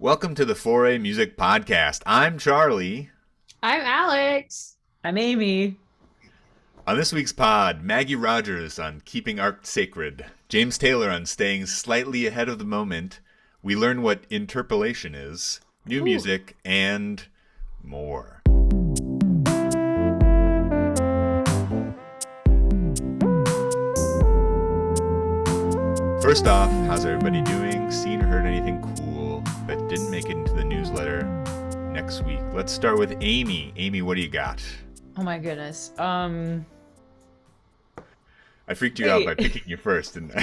Welcome to the Foray Music Podcast. I'm Charlie. I'm Alex. I'm Amy. On this week's pod, Maggie Rogers on keeping art sacred, James Taylor on staying slightly ahead of the moment, we learn what interpolation is, new Ooh. music, and more. First off, how's everybody doing? Seen or heard anything cool that didn't make it into the newsletter next week? Let's start with Amy. Amy, what do you got? Oh my goodness. I freaked you out by picking you first, didn't I?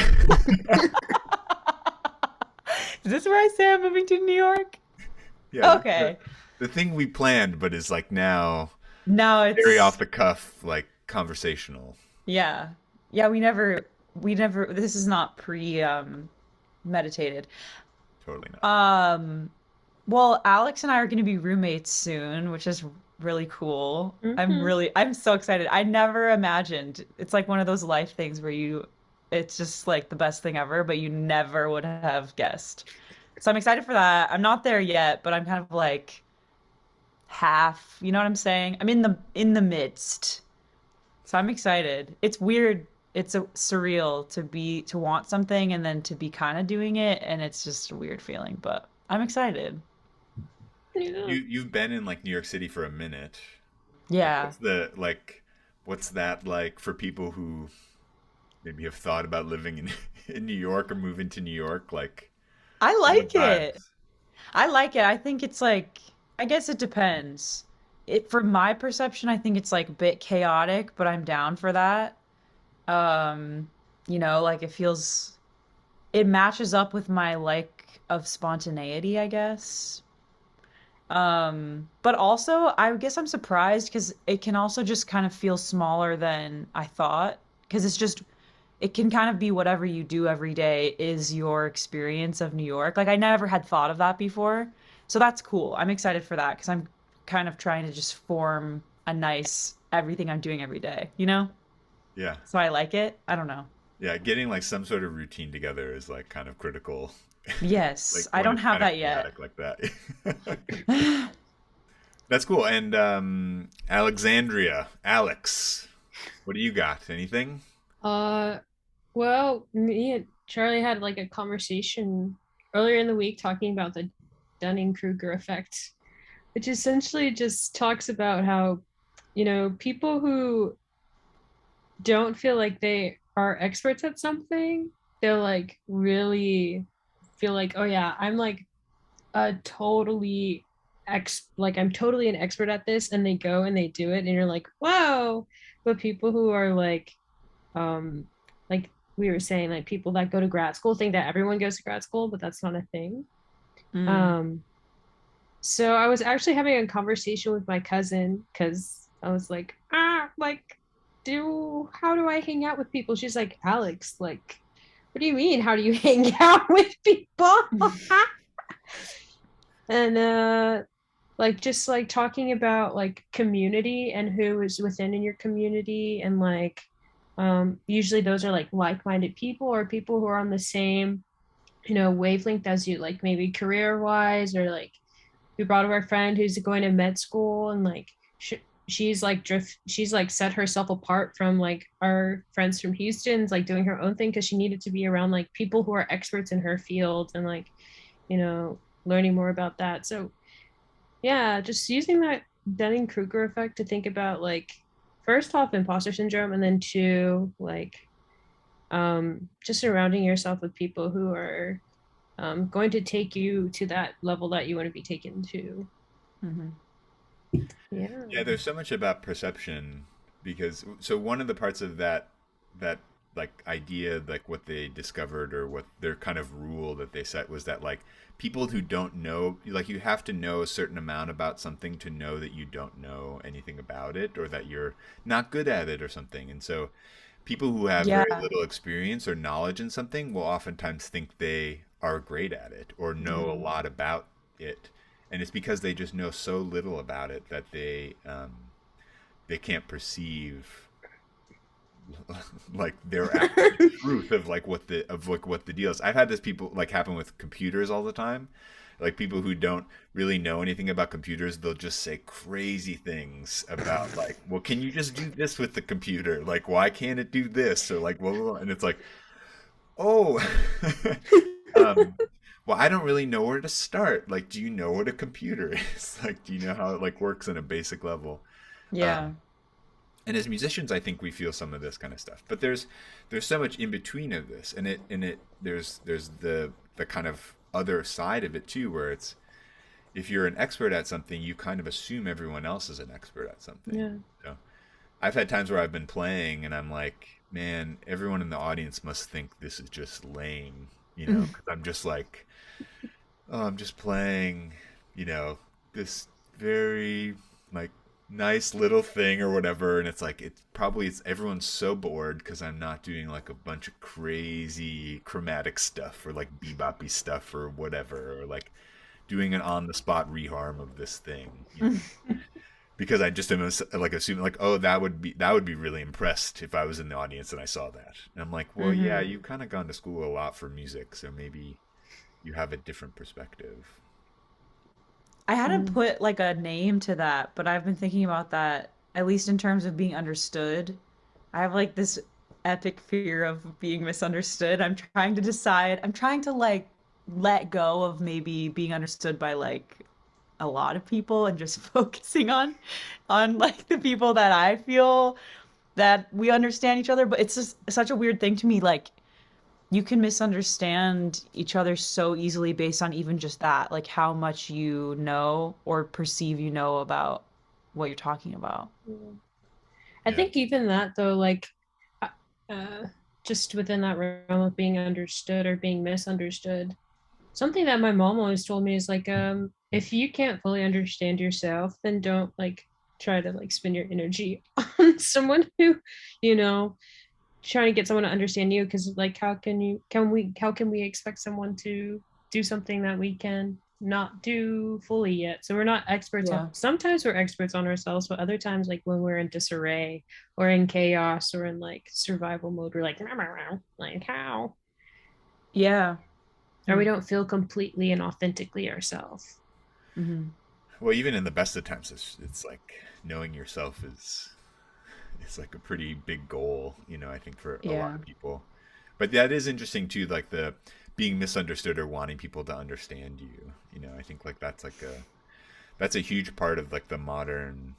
Is this where I say I'm moving to New York? Yeah. Okay. The thing we planned, but is like now No, it's very off the cuff, like conversational. yeah. Yeah, we never this is not meditated. Totally not. Well, Alex and I are going to be roommates soon, which is really cool. Hmm. I'm so excited. I never imagined. It's like one of those life things where it's just like the best thing ever, but you never would have guessed. So I'm excited for that. I'm not there yet, but I'm kind of like half, you know what I'm saying? I'm in the midst. So I'm excited. It's weird. It's surreal to want something and then to be kind of doing it, and it's just a weird feeling, but I'm excited. Yeah. You've been in like New York City for a minute. Like Yeah. what's that like for people who maybe have thought about living in in New York or moving to New York? Like I what are the like it. vibes? I like it. I think it's like, I guess it depends. From my perception, I think it's like a bit chaotic, but I'm down for that. Um, like it matches up with my like of spontaneity, I guess. But also, I guess I'm surprised because it can also just kind of feel smaller than I thought. Because it can kind of be whatever you do every day is your experience of New York. Like, I never had thought of that before. So that's cool. I'm excited for that because I'm kind of trying to just form a nice everything I'm doing every day, you know? Yeah. So I like it. I don't know. Yeah, getting like some sort of routine together is like kind of critical. Yes, Like I when don't it's have kind of that yet. chaotic like that. That's cool. And Alexandria, Alex, what do you got? Anything? Uh, well, me and Charlie had like a conversation earlier in the week talking about the Dunning-Kruger effect, which essentially just talks about how, people who don't feel like they are experts at something, they're like really feel like, oh yeah, I'm like a totally I'm totally an expert at this, and they go and they do it and you're like, whoa. But people who are um like we were saying, like people that go to grad school think that everyone goes to grad school, but that's not a thing. Mm. um so I was actually having a conversation with my cousin because I was like, like, do how do I hang out with people? She's like, Alex, like, what do you mean how do you hang out with people? And like just like talking about like community and who is within in your community, and like usually those are like-minded people or people who are on the same wavelength as you, like maybe career wise, or like we brought up our friend who's going to med school, and like she's like set herself apart from like our friends from Houston's, like doing her own thing because she needed to be around like people who are experts in her field, and like you know learning more about that. So yeah, just using that Dunning-Kruger effect to think about, like, first off imposter syndrome, and then two, like just surrounding yourself with people who are going to take you to that level that you want to be taken to. Hmm. Yeah. Yeah, there's so much about perception because so one of the parts of that like idea, like what they discovered or what their kind of rule that they set was that like people who don't know, like you have to know a certain amount about something to know that you don't know anything about it or that you're not good at it or something. And so people who have very Yeah. little experience or knowledge in something will oftentimes think they are great at it or know a Mm. lot about it, and it's because they just know so little about it that they can't perceive like their actual truth of like what the deal is. I've had this people like happen with computers all the time. Like people who don't really know anything about computers, they'll just say crazy things about like, well, can you just do this with the computer? Like, why can't it do this? Or like, well, and it's like, oh, um, well, I don't really know where to start. Like, do you know what a computer is? Like, do you know how it like works on a basic level? Yeah. Um, and as musicians, I think we feel some of this kind of stuff. But there's so much in between of this, and it there's the kind of other side of it too, where it's if you're an expert at something, you kind of assume everyone else is an expert at something. Yeah. So I've had times where I've been playing and I'm like, man, everyone in the audience must think this is just lame, you know, because I'm just like, oh, I'm just playing, you know, this very like nice little thing or whatever, and it's like it's everyone's so bored because I'm not doing like a bunch of crazy chromatic stuff or like beboppy stuff or whatever, or like doing an on the spot reharm of this thing, you know, because I just am like assuming like, oh, that would be really impressed if I was in the audience and I saw that. And I'm like, well, yeah, Hmm. you've kind of gone to school a lot for music, so maybe you have a different perspective. I hadn't Mm. put like a name to that, but I've been thinking about that, at least in terms of being understood. I have like this epic fear of being misunderstood. I'm trying to like let go of maybe being understood by like a lot of people and just focusing on like the people that I feel that we understand each other. But it's just such a weird thing to me. Like you can misunderstand each other so easily based on even just that, like how much you know or perceive you know about what you're talking about. Yeah. I Yeah. think even that though, like, uh, just within that realm of being understood or being misunderstood, something that my mom always told me is like, if you can't fully understand yourself, then don't like try to like spend your energy on someone who, you know, trying to get someone to understand you, because like how can we expect someone to do something that we can not do fully yet? So we're not experts on, Yeah. sometimes we're experts on ourselves, but other times like when we're in disarray or in chaos or in like survival mode, we're like "Meow, meow, meow." Like how, Yeah. or we Hmm. don't feel completely and authentically ourselves. Hmm. Well, even in the best of times, it's like knowing yourself is it's like a pretty big goal, you know, I think for a lot Yeah. of people. But that is interesting too, like the being misunderstood or wanting people to understand you. You know, I think like that's a huge part of like the modern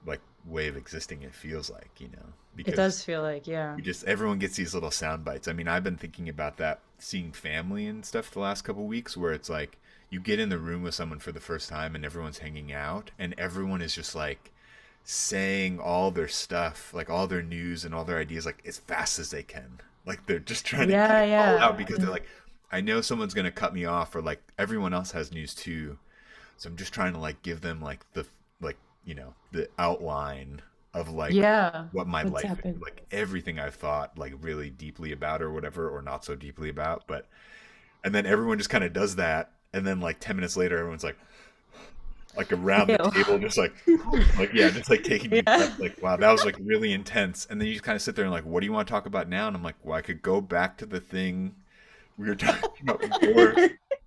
like way of existing. It feels like, you know, It because does feel like, yeah. we just everyone gets these little sound bites. I mean, I've been thinking about that seeing family and stuff the last couple weeks, where it's like you get in the room with someone for the first time and everyone's hanging out and everyone is just like saying all their stuff, like all their news and all their ideas, like as fast as they can. Like they're just trying to get Yeah, it all out yeah. because they're like, I know someone's gonna cut me off, or like everyone else has news too. So I'm just trying to like give them like like the outline of like Yeah. what my What's life is, happened? like everything I've thought like really deeply about or whatever, or not so deeply about. But and then everyone just kind of does that, and then like 10 minutes later, everyone's like around the Ew. table, just like, like yeah, just like taking deep Yeah. breaths, like wow, that was like really intense. And then you just kind of sit there and like, what do you want to talk about now? And I'm like, well, I could go back to the thing we were talking about before.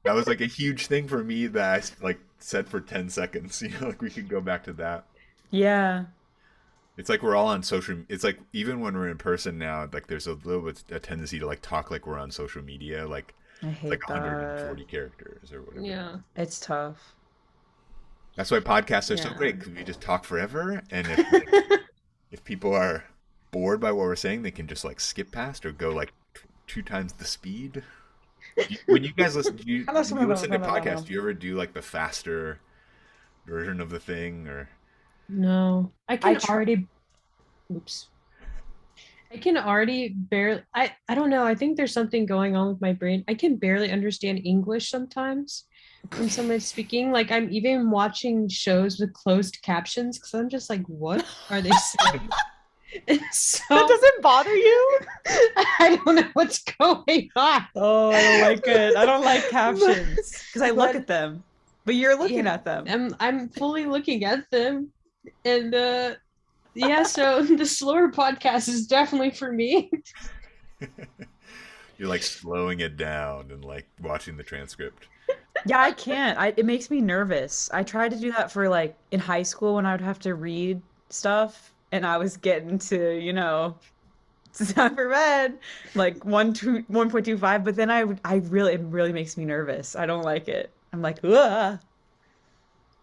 That was like a huge thing for me that I like said for 10 seconds. You know, like we could go back to that. Yeah. It's like we're all on social. It's like even when we're in person now, like there's a little bit a tendency to like talk like we're on social media, like I it's like hate that. 140 characters or whatever. Yeah. It's tough. That's why podcasts are so Yeah. great because we just talk forever, and if people are bored by what we're saying, they can just like skip past or go like two times the speed. When you guys listen, when you listen to podcasts, do you ever do like the faster version of the thing or? No, I I can try. already, oops. I can already barely, I don't know. I think there's something going on with my brain. I can barely understand English sometimes when someone's speaking. Like I'm even watching shows with closed captions because I'm just like, what are they saying? And That so doesn't bother you? I don't know what's going on. Oh, I don't like it. I don't like But, captions because I look but at them, but you're looking yeah, at them. I'm fully looking at them. And yeah, so the slower podcast is definitely for me. You're like slowing it down and like watching the transcript. Yeah, I can't. It makes me nervous. I tried to do that for like in high school when I would have to read stuff and I was getting to, it's time for bed, like 1.25, but then it really makes me nervous. I don't like it. I'm like, ugh.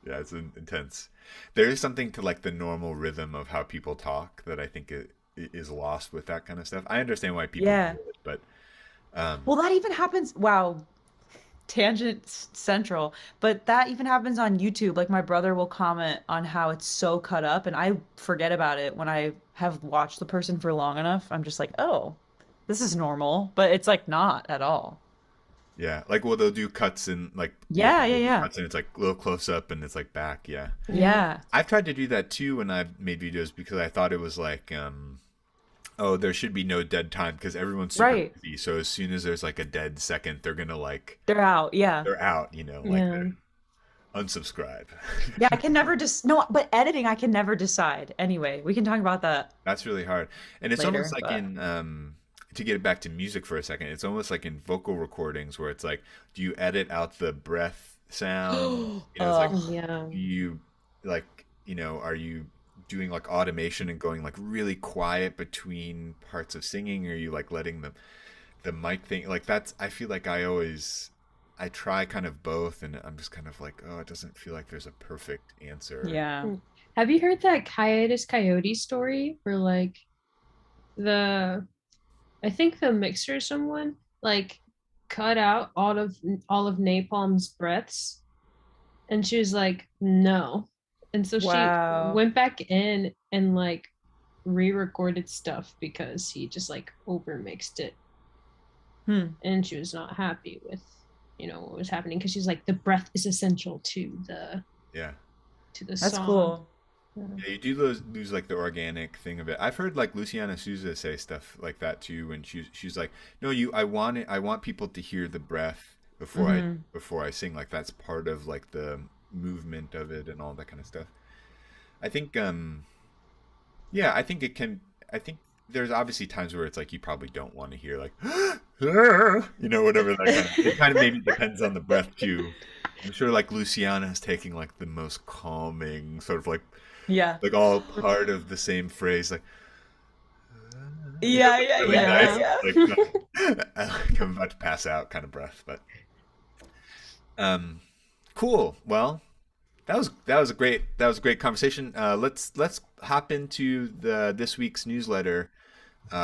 Yeah, it's intense. There is something to like the normal rhythm of how people talk that I think it is lost with that kind of stuff. I understand why people do Yeah. it, but um, Well, that even happens. Wow, central, but that even happens on YouTube. Like my brother will comment on how it's so cut up, and I forget about it when I have watched the person for long enough. I'm just like, oh, this is normal, but it's like not at all. yeah, like well, they'll do cuts and like Yeah, yeah, they'll do yeah. cuts and it's like a little close up and it's like back. Yeah, Yeah. Yeah. I've tried to do that too when I've made videos because I thought it was like oh, there should be no dead time because everyone's super Right. busy. So as soon as there's like a dead second, they're gonna like They're out. Yeah. they're out, like Yeah. they're unsubscribe. Yeah, I can never just no, but editing I can never decide. Anyway, we can talk about that That's really hard. And it's almost later, like but in to get it back to music for a second, it's almost like in vocal recordings where it's like, do you edit out the breath sound? It's like oh, Yeah. do you like, are you doing like automation and going like really quiet between parts of singing? Or are you like letting the mic thing like that's I feel like I try kind of both and I'm just kind of like, oh, it doesn't feel like there's a perfect answer. yeah. Mm. Have you heard that Coyotes Coyote story where like the I think the mixer or someone like cut out all of Napalm's breaths and she was like, no. And so she Wow. went back in and like re-recorded stuff because he just like overmixed it Hmm. and she was not happy with what was happening because she's like the breath is essential Yeah. to the That's song. cool. Yeah. Yeah, you do lose like the organic thing of it. I've heard like Luciana Souza say stuff like that too, and she's like, "No, I want people to hear the breath Hmm. before I sing. Like that's part of like the movement of it and all that kind of stuff." I think, yeah, I think it can. I think there's obviously times where it's like you probably don't want to hear like, whatever that kind of. It kind of maybe depends on the breath too. I'm sure like Luciana is taking like the most calming sort of Yeah. like all part of the same phrase, like Yeah, like yeah, really yeah, yeah, nice, Yeah. yeah. like like I'm about to pass out kind of breath. But um, cool. Well, that was a great conversation. Let's hop into the this week's newsletter.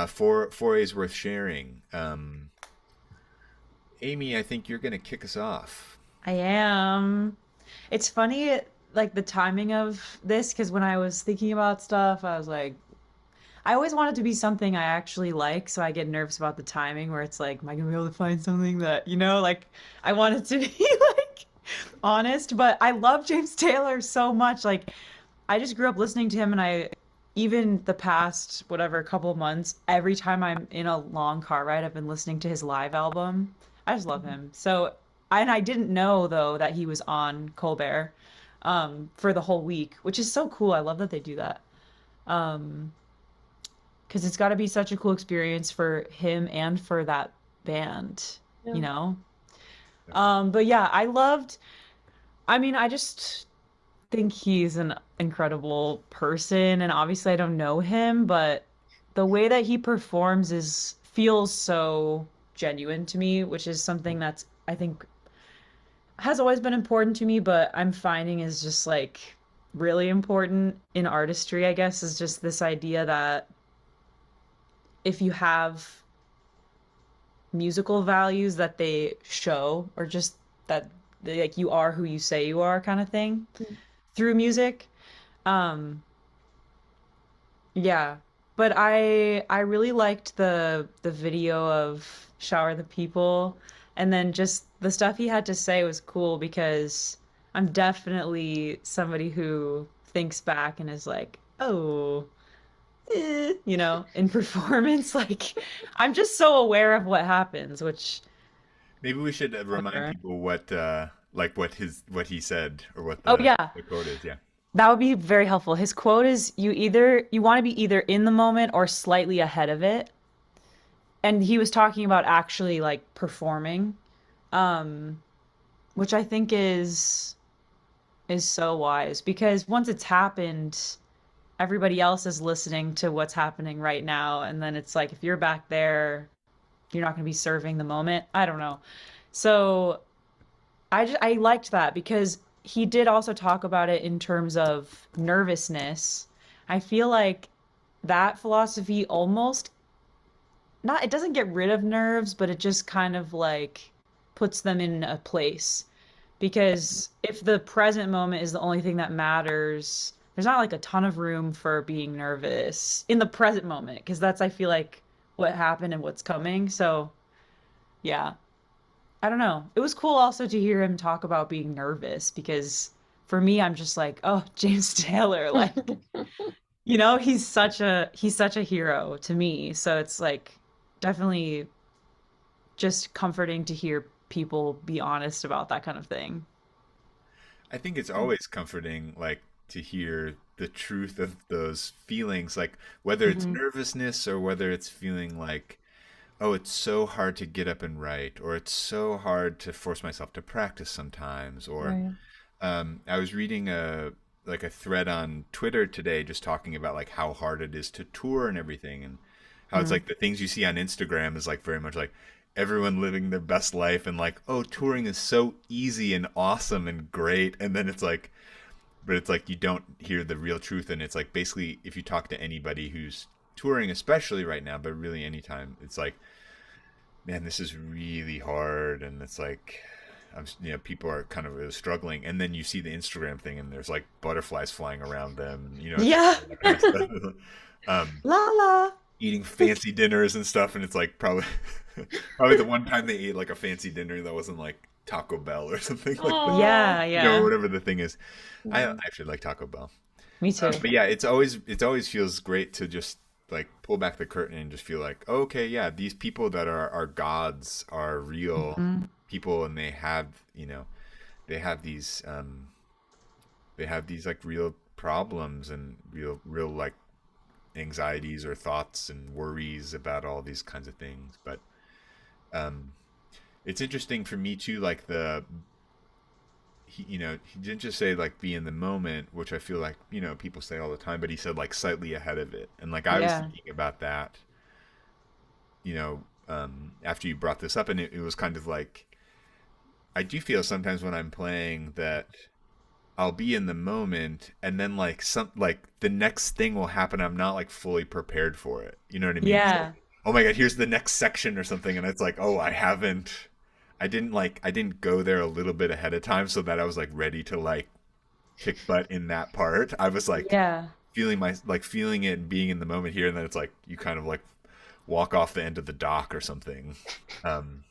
Foray's worth sharing. Amy, I think you're gonna kick us off. I am. It's funny, like the timing of this, because when I was thinking about stuff, I was like, I always want it to be something I actually like, so I get nervous about the timing where it's like, am I gonna be able to find something that, like I want it to be like honest, but I love James Taylor so much. Like I just grew up listening to him and even the past whatever couple months, every time I'm in a long car ride, I've been listening to his live album. I just love him. So, and I didn't know though that he was on Colbert for the whole week, which is so cool. I love that they do that. Um, because it's got to be such a cool experience for him and for that band, Yeah. you know? Definitely. But yeah, I mean, I just think he's an incredible person, and obviously I don't know him, but the way that he performs is feels so genuine to me, which is something that's I think has always been important to me, but I'm finding is just like really important in artistry, I guess, is just this idea that if you have musical values that they show or just that like you are who you say you are kind of thing through music. Um, yeah. But I really liked the video of Shower the People, and then just the stuff he had to say was cool because I'm definitely somebody who thinks back and is like, "Oh, in performance like I'm just so aware of what happens, which Maybe we should remind whatever. people what what he said or what Oh yeah, the quote is. Yeah. that would be very helpful. His quote is you want to be either in the moment or slightly ahead of it. And he was talking about actually like performing. Um which I think is so wise because once it's happened, everybody else is listening to what's happening right now, and then it's like if you're back there, you're not going to be serving the moment. I don't know. So I liked that because he did also talk about it in terms of nervousness. I feel like that philosophy almost not it doesn't get rid of nerves, but it just kind of like puts them in a place. Because if the present moment is the only thing that matters, there's not like a ton of room for being nervous in the present moment, because that's I feel like what happened and what's coming. So, yeah. I don't know. It was cool also to hear him talk about being nervous because for me I'm just like, oh, James Taylor, like, he's such a hero to me. So it's like definitely just comforting to hear people be honest about that kind of thing. I think it's always comforting, like, to hear the truth of those feelings, like whether it's Hmm. nervousness or whether it's feeling like, oh, it's so hard to get up and write, or it's so hard to force myself to practice sometimes, or Right. I was reading a thread on Twitter today just talking about like how hard it is to tour and everything, and how it's Mm. like the things you see on Instagram is like very much like everyone living their best life and like, oh, touring is so easy and awesome and great, and then it's like, but it's like you don't hear the real truth, and it's like basically if you talk to anybody who's touring, especially right now, but really anytime, it's like, man, this is really hard, and it's like, people are kind of really struggling, and then you see the Instagram thing, and there's like butterflies flying around them, it's Yeah. all that kind of stuff. um, La la. Eating fancy dinners and stuff, and it's like probably probably the one time they ate like a fancy dinner that wasn't like Taco Bell or something like that, Oh, Yeah, or yeah. whatever the thing is. I yeah. actually like Taco Bell. Me too. But yeah, it always feels great to just like pull back the curtain and just feel like, oh, okay, yeah, these people that are gods are real Mhm. people, and they have these like real problems and real like anxieties or thoughts and worries about all these kinds of things. But um it's interesting for me too, like he didn't just say like be in the moment, which I feel like people say all the time, but he said like slightly ahead of it. And like I was Yeah. thinking about that, after you brought this up, and it was kind of like I do feel sometimes when I'm playing that I'll be in the moment, and then like the next thing will happen. I'm not like fully prepared for it. You know what I mean? It's like, Yeah. oh my god, here's the next section or something, and it's like, oh, I didn't go there a little bit ahead of time so that I was like ready to like kick butt in that part. I was like Yeah. feeling it and being in the moment here, and then it's like you kind of like walk off the end of the dock or something. Um,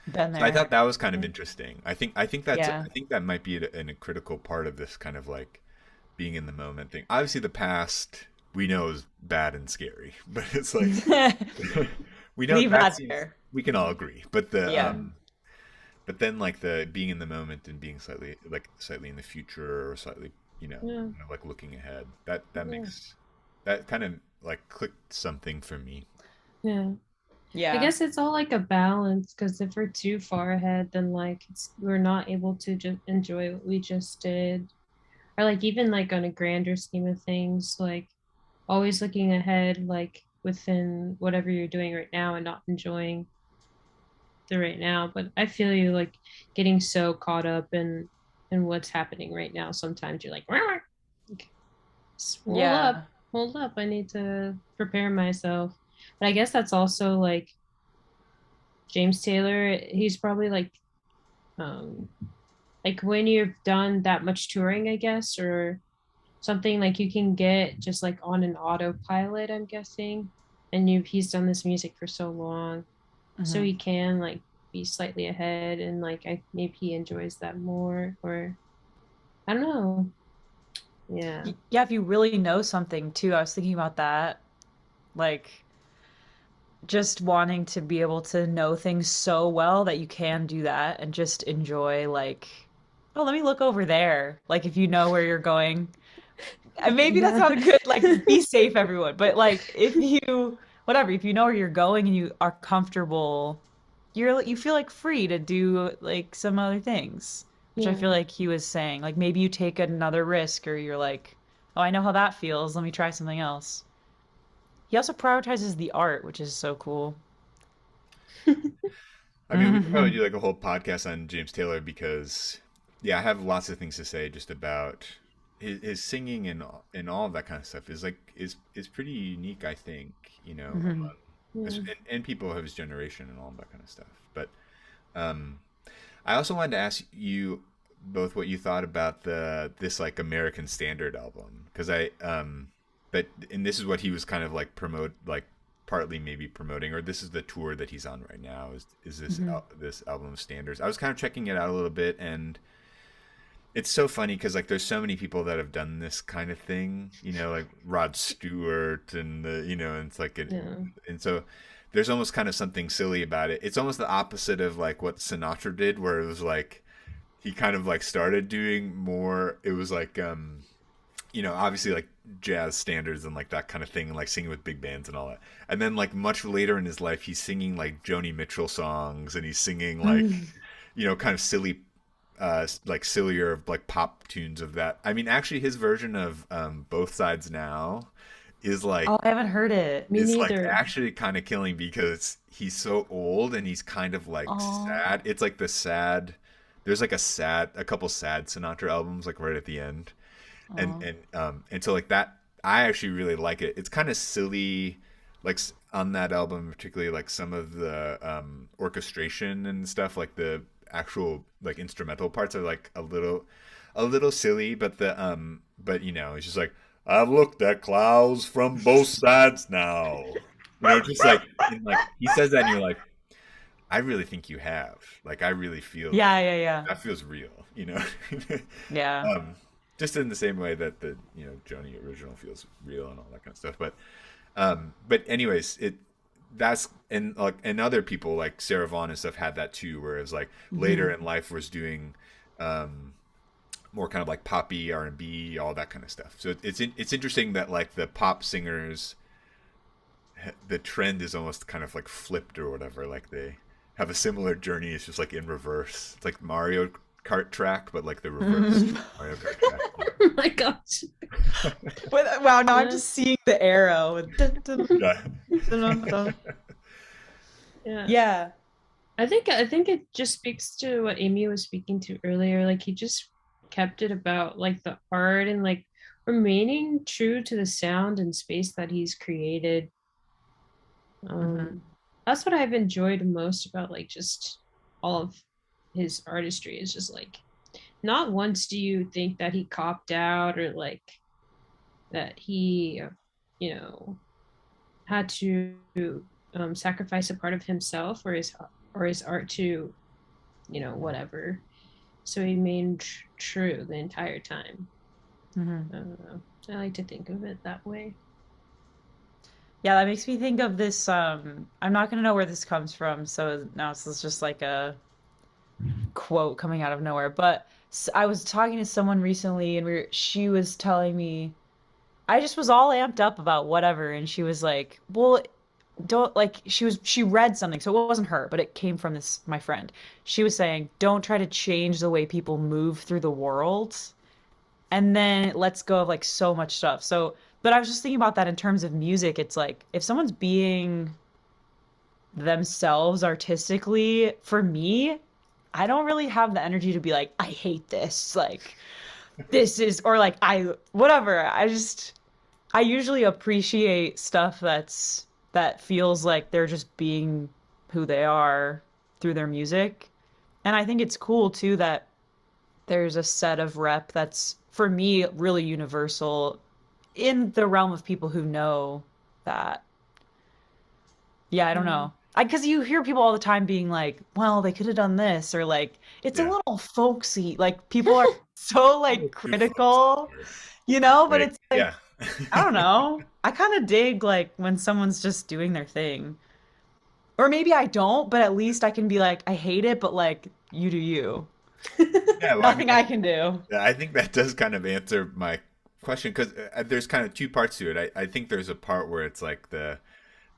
Been so I there. thought that was kind of interesting. Yeah. I think that might be a critical part of this kind of like being in the moment thing. Obviously, the past we know is bad and scary, but it's like we know Leave that that seems there. we can all agree. Yeah. But then like the being in the moment and being slightly in the future, or slightly Yeah. like looking ahead, that Yeah. makes that kind of like clicked something for me. Yeah. I Yeah. guess it's all like a balance because if we're too far ahead, then like we're not able to just enjoy what we just did. Or like even like on a grander scheme of things, like always looking ahead, like within whatever you're doing right now and not enjoying the right now. But I feel you like getting so caught up in what's happening right now. Sometimes you're like, "Rah!" Like, Yeah. hold up, I need to prepare myself. But I guess that's also like James Taylor, he's probably um like when you've done that much touring, I guess, or something like you can get just like on an autopilot, I'm guessing. And he's done this music for so long. So Hmm. he can like be slightly ahead and like I maybe he enjoys that more or I don't know. Yeah. Yeah, if you really know something too, I was thinking about that. Like just wanting to be able to know things so well that you can do that and just enjoy like, oh, let me look over there. Like if you know where you're going. And maybe that's Yeah. not a good like be safe everyone, but like if you whatever, if you know where you're going and you are comfortable, you feel like free to do like some other things, which I feel Yeah. like he was saying. Like maybe you take another risk or you're like, "Oh, I know how that feels. Let me try something else." He also prioritizes the art, which is so cool. I mean, we could probably do like a whole podcast on James Taylor because, yeah, I have lots of things to say just about his singing and all of that kind of stuff is like is pretty unique, I think, Mhm. Yeah. and people of his generation and all of that kind of stuff. But um, I also wanted to ask you both what you thought about the this like American Standard album because but and this is what he was kind of like promote like partly maybe promoting or this is the tour that he's on right now is this Mhm. this album of standards. I was kind of checking it out a little bit and it's so funny because like there's so many people that have done this kind of thing, like Rod Stewart and and it's like Yeah. and so there's almost kind of something silly about it. It's almost the opposite of like what Sinatra did, where it was like he kind of like started doing more. It was like obviously like jazz standards and like that kind of thing, and like singing with big bands and all that. And then like much later in his life, he's singing like Joni Mitchell songs, and he's singing like kind of silly like sillier like pop tunes of that. I mean, actually, his version of Both Sides Now is like Oh, I haven't heard it. Me neither. actually kind of killing because he's so old and he's kind of like Oh. sad. It's like the sad. There's like a couple sad Sinatra albums like right at the end, Oh. and so like that I actually really like it. It's kind of silly, like on that album particularly like some of the orchestration and stuff like the actual like instrumental parts are like a little silly, but but it's just like I've looked at clouds from both sides now. Just like he says that and you're like, I really think you have. Like I really feel Yeah, yeah, yeah. that feels real. Yeah. um, just in the same way that the Joni original feels real and all that kind of stuff. But anyways, that's and like and other people like Sarah Vaughan and stuff had that too, where it was like later Hmm. in life was doing um, more kind of like poppy R&B, all that kind of stuff. So it's interesting that like the pop singers, the trend is almost kind of like flipped or whatever. Like they have a similar journey. It's just like in reverse. It's like Mario Kart track, but like the reverse Mario Kart track. Oh my gosh. Wow, now I'm Yeah. just seeing the arrow. Yeah. Yeah. Yeah. I think it just speaks to what Amy was speaking to earlier. Like he just kept it about like the art and like remaining true to the sound and space that he's created. Hmm. That's what I've enjoyed most about like just all of his artistry is just like not once do you think that he copped out or like that he you know had to sacrifice a part of himself or his art to whatever. So he remained true the entire time. Hmm. I don't know. I like to think of it that way. Yeah, that makes me think of this. I'm not gonna know where this comes from, so now it's just like a quote coming out of nowhere. But I was talking to someone recently, and she was telling me I just was all amped up about whatever, and she was like, "Well, don't like." She read something, so it wasn't her, but it came from this my friend. She was saying, "Don't try to change the way people move through the world." And then it lets go of like so much stuff. So, but I was just thinking about that in terms of music. It's like if someone's being themselves artistically, for me, I don't really have the energy to be like, I hate this. Like, this is, or like, whatever. I usually appreciate stuff that feels like they're just being who they are through their music. And I think it's cool too that there's a set of rep that's for me really universal in the realm of people who know that. Yeah, I don't Yeah. know. Because you hear people all the time being like, well, they could have done this, or like, it's a Yeah. little folksy. Like, people are so like Little too folksy critical, here. but Like it's yeah. like, I don't know. I kind of dig like when someone's just doing their thing. Or maybe I don't, but at least I can be like, I hate it, but like, you do you. Yeah, well, I mean, Nothing I can do. I think that does kind of answer my question because there's kind of two parts to it. I think there's a part where it's like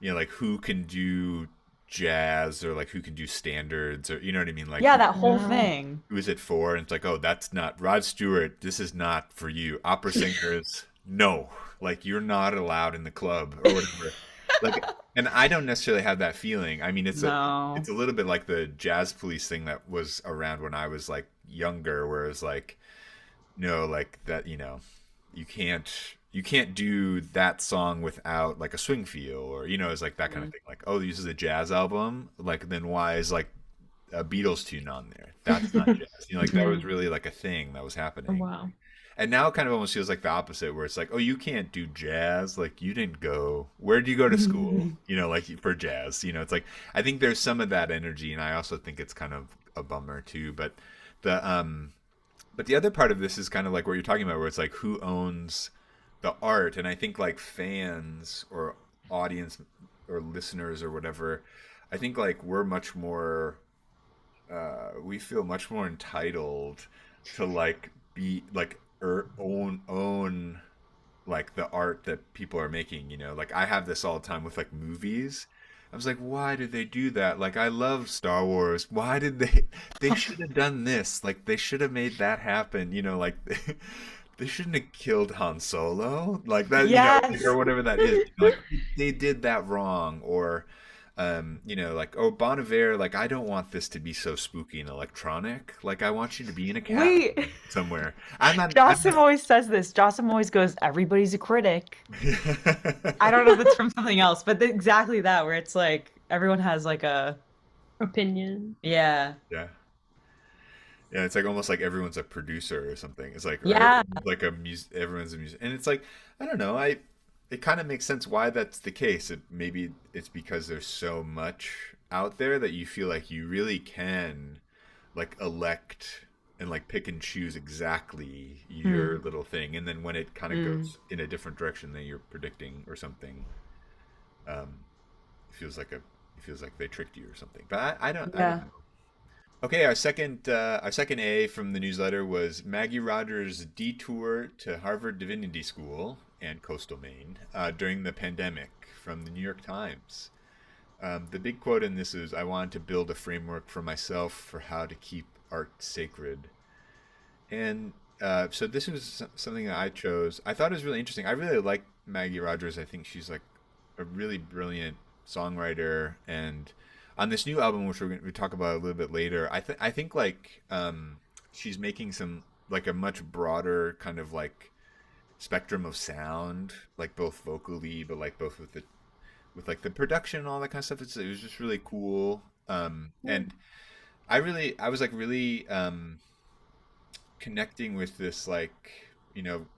like who can do jazz or like who can do standards, or you know what I mean, like Yeah, that whole Yeah. thing. who is it for? And it's like, oh, that's not Rod Stewart. This is not for you. Opera singers, no, like you're not allowed in the club or whatever. Like, and I don't necessarily have that feeling. I mean, No. it's a little bit like the jazz police thing that was around when I was like younger, where it's like, no, like that, you can't you can't do that song without like a swing feel, or it's like that kind of Mm. thing. Like, oh, this is a jazz album. Like, then why is like a Beatles tune on there? That's not jazz. Like that was Mhm. really like a thing that was Oh, happening. wow. And now it kind of almost feels like the opposite, where it's like, oh, you can't do jazz. Like, you didn't go. Where did you go to school? Like for jazz. It's like I think there's some of that energy, and I also think it's kind of a bummer too. The but the other part of this is kind of like what you're talking about, where it's like who owns the art, and I think like fans or audience or listeners or whatever, I think like we're much more we feel much more entitled to like be like own like the art that people are making. Like I have this all the time with like movies. I was like, why did they do that? Like, I love Star Wars. Why did they should have done this? Like, they should have made that happen. Like, they shouldn't have killed Han Solo. Like that, like, Yes. or whatever that is. Like, they did that wrong. Or, like, oh, Bon Iver, like, I don't want this to be so spooky and electronic. Like, I want you to be in a cabin Wait. somewhere. I'm Jossam always says this. Jossam always goes, everybody's a critic. I don't know if it's from something else, but exactly that, where it's like everyone has like a, Opinion. yeah. Yeah. Yeah, it's like almost like everyone's a producer or something. It's like, or Yeah. everyone's like everyone's a music, and it's like, I don't know. It kind of makes sense why that's the case. Maybe it's because there's so much out there that you feel like you really can like elect and like pick and choose exactly your Hmm. little thing, and then when it kind of Mm. goes in a different direction than you're predicting or something, um, it feels like it feels like they tricked you or something. But I don't Yeah. know. Okay, our second A from the newsletter was Maggie Rogers' detour to Harvard Divinity School and coastal Maine during the pandemic from the New York Times. The big quote in this is, "I wanted to build a framework for myself for how to keep art sacred." And so this was something that I chose. I thought it was really interesting. I really like Maggie Rogers. I think she's like a really brilliant songwriter, and on this new album, which we're going to talk about a little bit later, I think like she's making some like a much broader kind of like spectrum of sound, like both vocally, but like both with like the production and all that kind of stuff. It was just really cool. Yeah. And I was like really connecting with this like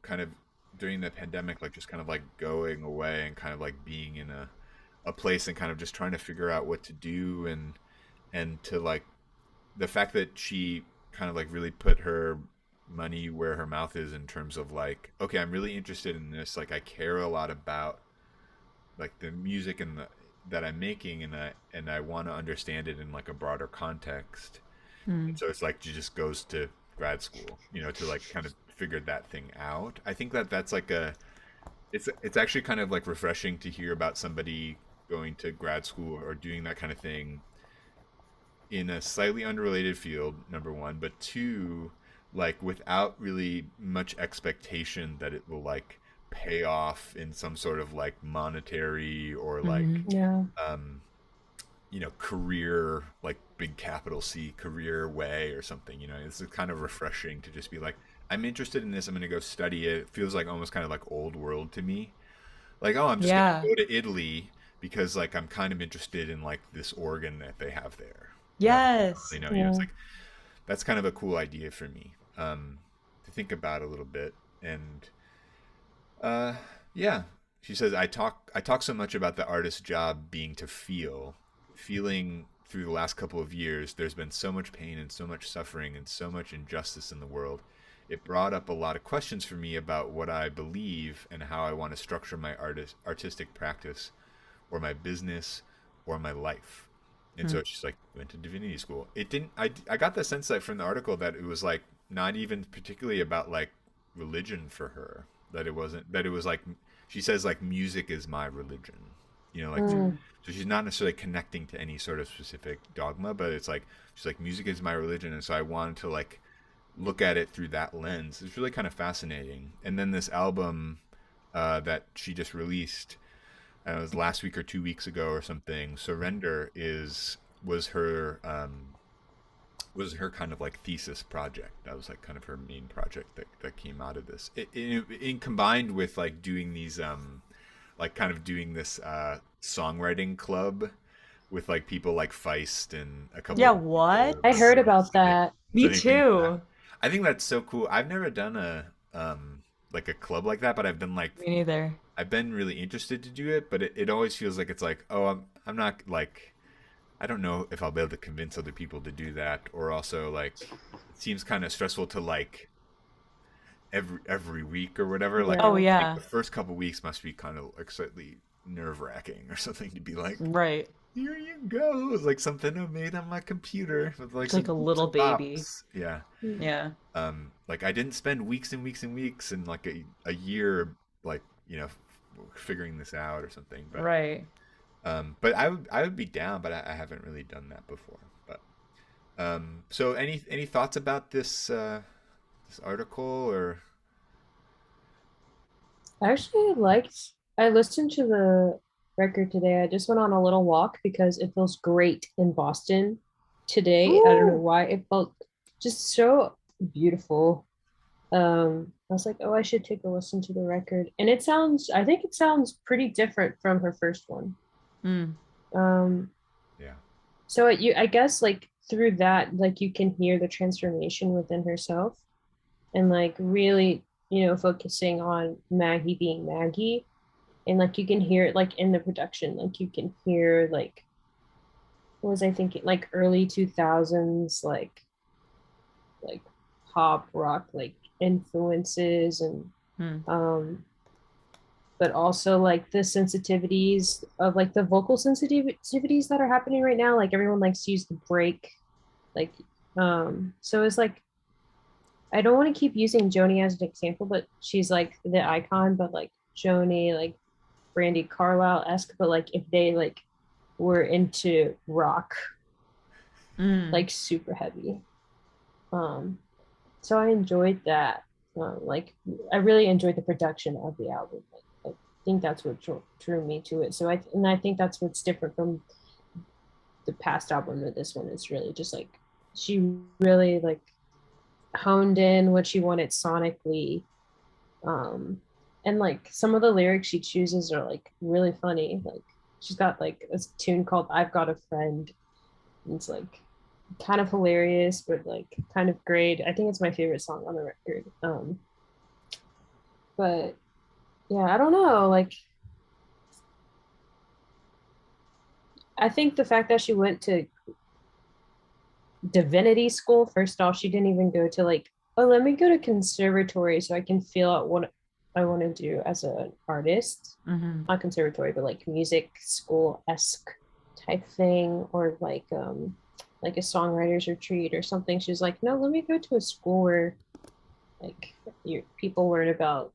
kind of during the pandemic, like just kind of like going away and kind of like being in a place and kind of just trying to figure out what to do, and to like the fact that she kind of like really put her money where her mouth is in terms of like, okay, I'm really interested in this, like I care a lot about like the music and the that I'm making, and I want to understand it in like a broader context. And Hmm. so it's like she just goes to grad school, to like kind of figure that thing out. I think that that's like it's actually kind of like refreshing to hear about somebody going to grad school or doing that kind of thing in a slightly unrelated field, number one, but two, like without really much expectation that it will like pay off in some sort of like monetary or like Hmm. Yeah. um career, like big capital C career way or something. It's kind of refreshing to just be like, I'm interested in this, I'm going to go study it. It feels like almost kind of like old world to me. Like, oh, I'm just going Yeah. to go to Italy because like I'm kind of interested in like this organ that they have there. I don't Yes. really know. It's Yeah. like that's kind of a cool idea for me to think about a little bit. And uh, yeah, she says, I talk so much about the artist's job being to feeling through the last couple of years. There's been so much pain and so much suffering and so much injustice in the world. It brought up a lot of questions for me about what I believe and how I want to structure my artistic practice or my business or my life. And Hmm. so she's like, went to divinity school. It didn't. I got the sense that from the article that it was like not even particularly about like religion for her. That it wasn't. That it was like she says like music is my religion. like Mm. so she's not necessarily connecting to any sort of specific dogma, but it's like she's like music is my religion, and so I wanted to like look at it through that lens. It's really kind of fascinating. And then this album that she just released, it was last week or 2 weeks ago or something. Surrender is was her kind of like thesis project. That was like kind of her main project that came out of this. In combined with like doing these like kind of doing this songwriting club with like people like Feist and a couple Yeah, other people what? I heard really about that. Me too. I think that's so cool. I've never done a like a club like that, but Me neither. I've been really interested to do it, but it always feels like it's like, oh, I'm not like I don't know if I'll be able to convince other people to do that, or also like it seems kind of stressful to like every week or whatever. Like Oh Yeah. I think yeah. the first couple weeks must be kind of like slightly nerve wracking or something to be like, Right. here you go, it's like something I made on my computer with like It's like some a boops little and baby. bops. Yeah. Mm. Yeah. Like I didn't spend weeks and weeks and weeks and like a year like figuring this out or something, Right. but I would be down, but I haven't really done that before. But so any thoughts about this article or I actually liked, I listened to the record today. I just went on a little walk because it feels great in Boston today. I don't know Ooh. why. It felt just so beautiful. I was like, oh, I should take a listen to the record. And I think it sounds pretty different from her first one. Mm. Um, yeah I guess like through that, like you can hear the transformation within herself and like really, focusing on Maggie being Maggie. And like you can hear it like in the production, like you can hear like what was I thinking, like early 2000s, like pop rock like influences and Mm. um but also like the sensitivities of like the vocal sensitivities that are happening right now. Like everyone likes to use the break. Like so it's like I don't want to keep using Joni as an example, but she's like the icon, but like Joni, like Brandy Carlisle esque, but like if they like were into rock, Mm. like super heavy. Um, so I enjoyed that. Like I really enjoyed the production of the album. Like, I think that's what drew me to it. I think that's what's different from the past album to this one. It's really just like she really like honed in what she wanted sonically. Um, and like some of the lyrics she chooses are like really funny. Like she's got like a tune called "I've Got a Friend." And it's like kind of hilarious, but like kind of great. I think it's my favorite song on the record. But yeah, I don't know. Like, I think the fact that she went to divinity school, first off, she didn't even go to like, oh, let me go to conservatory so I can feel out what I want to do as an artist. Hmm. Not conservatory, but like music school esque type thing, or like a songwriter's retreat or something. She was like, no, let me go to a school where like people learn about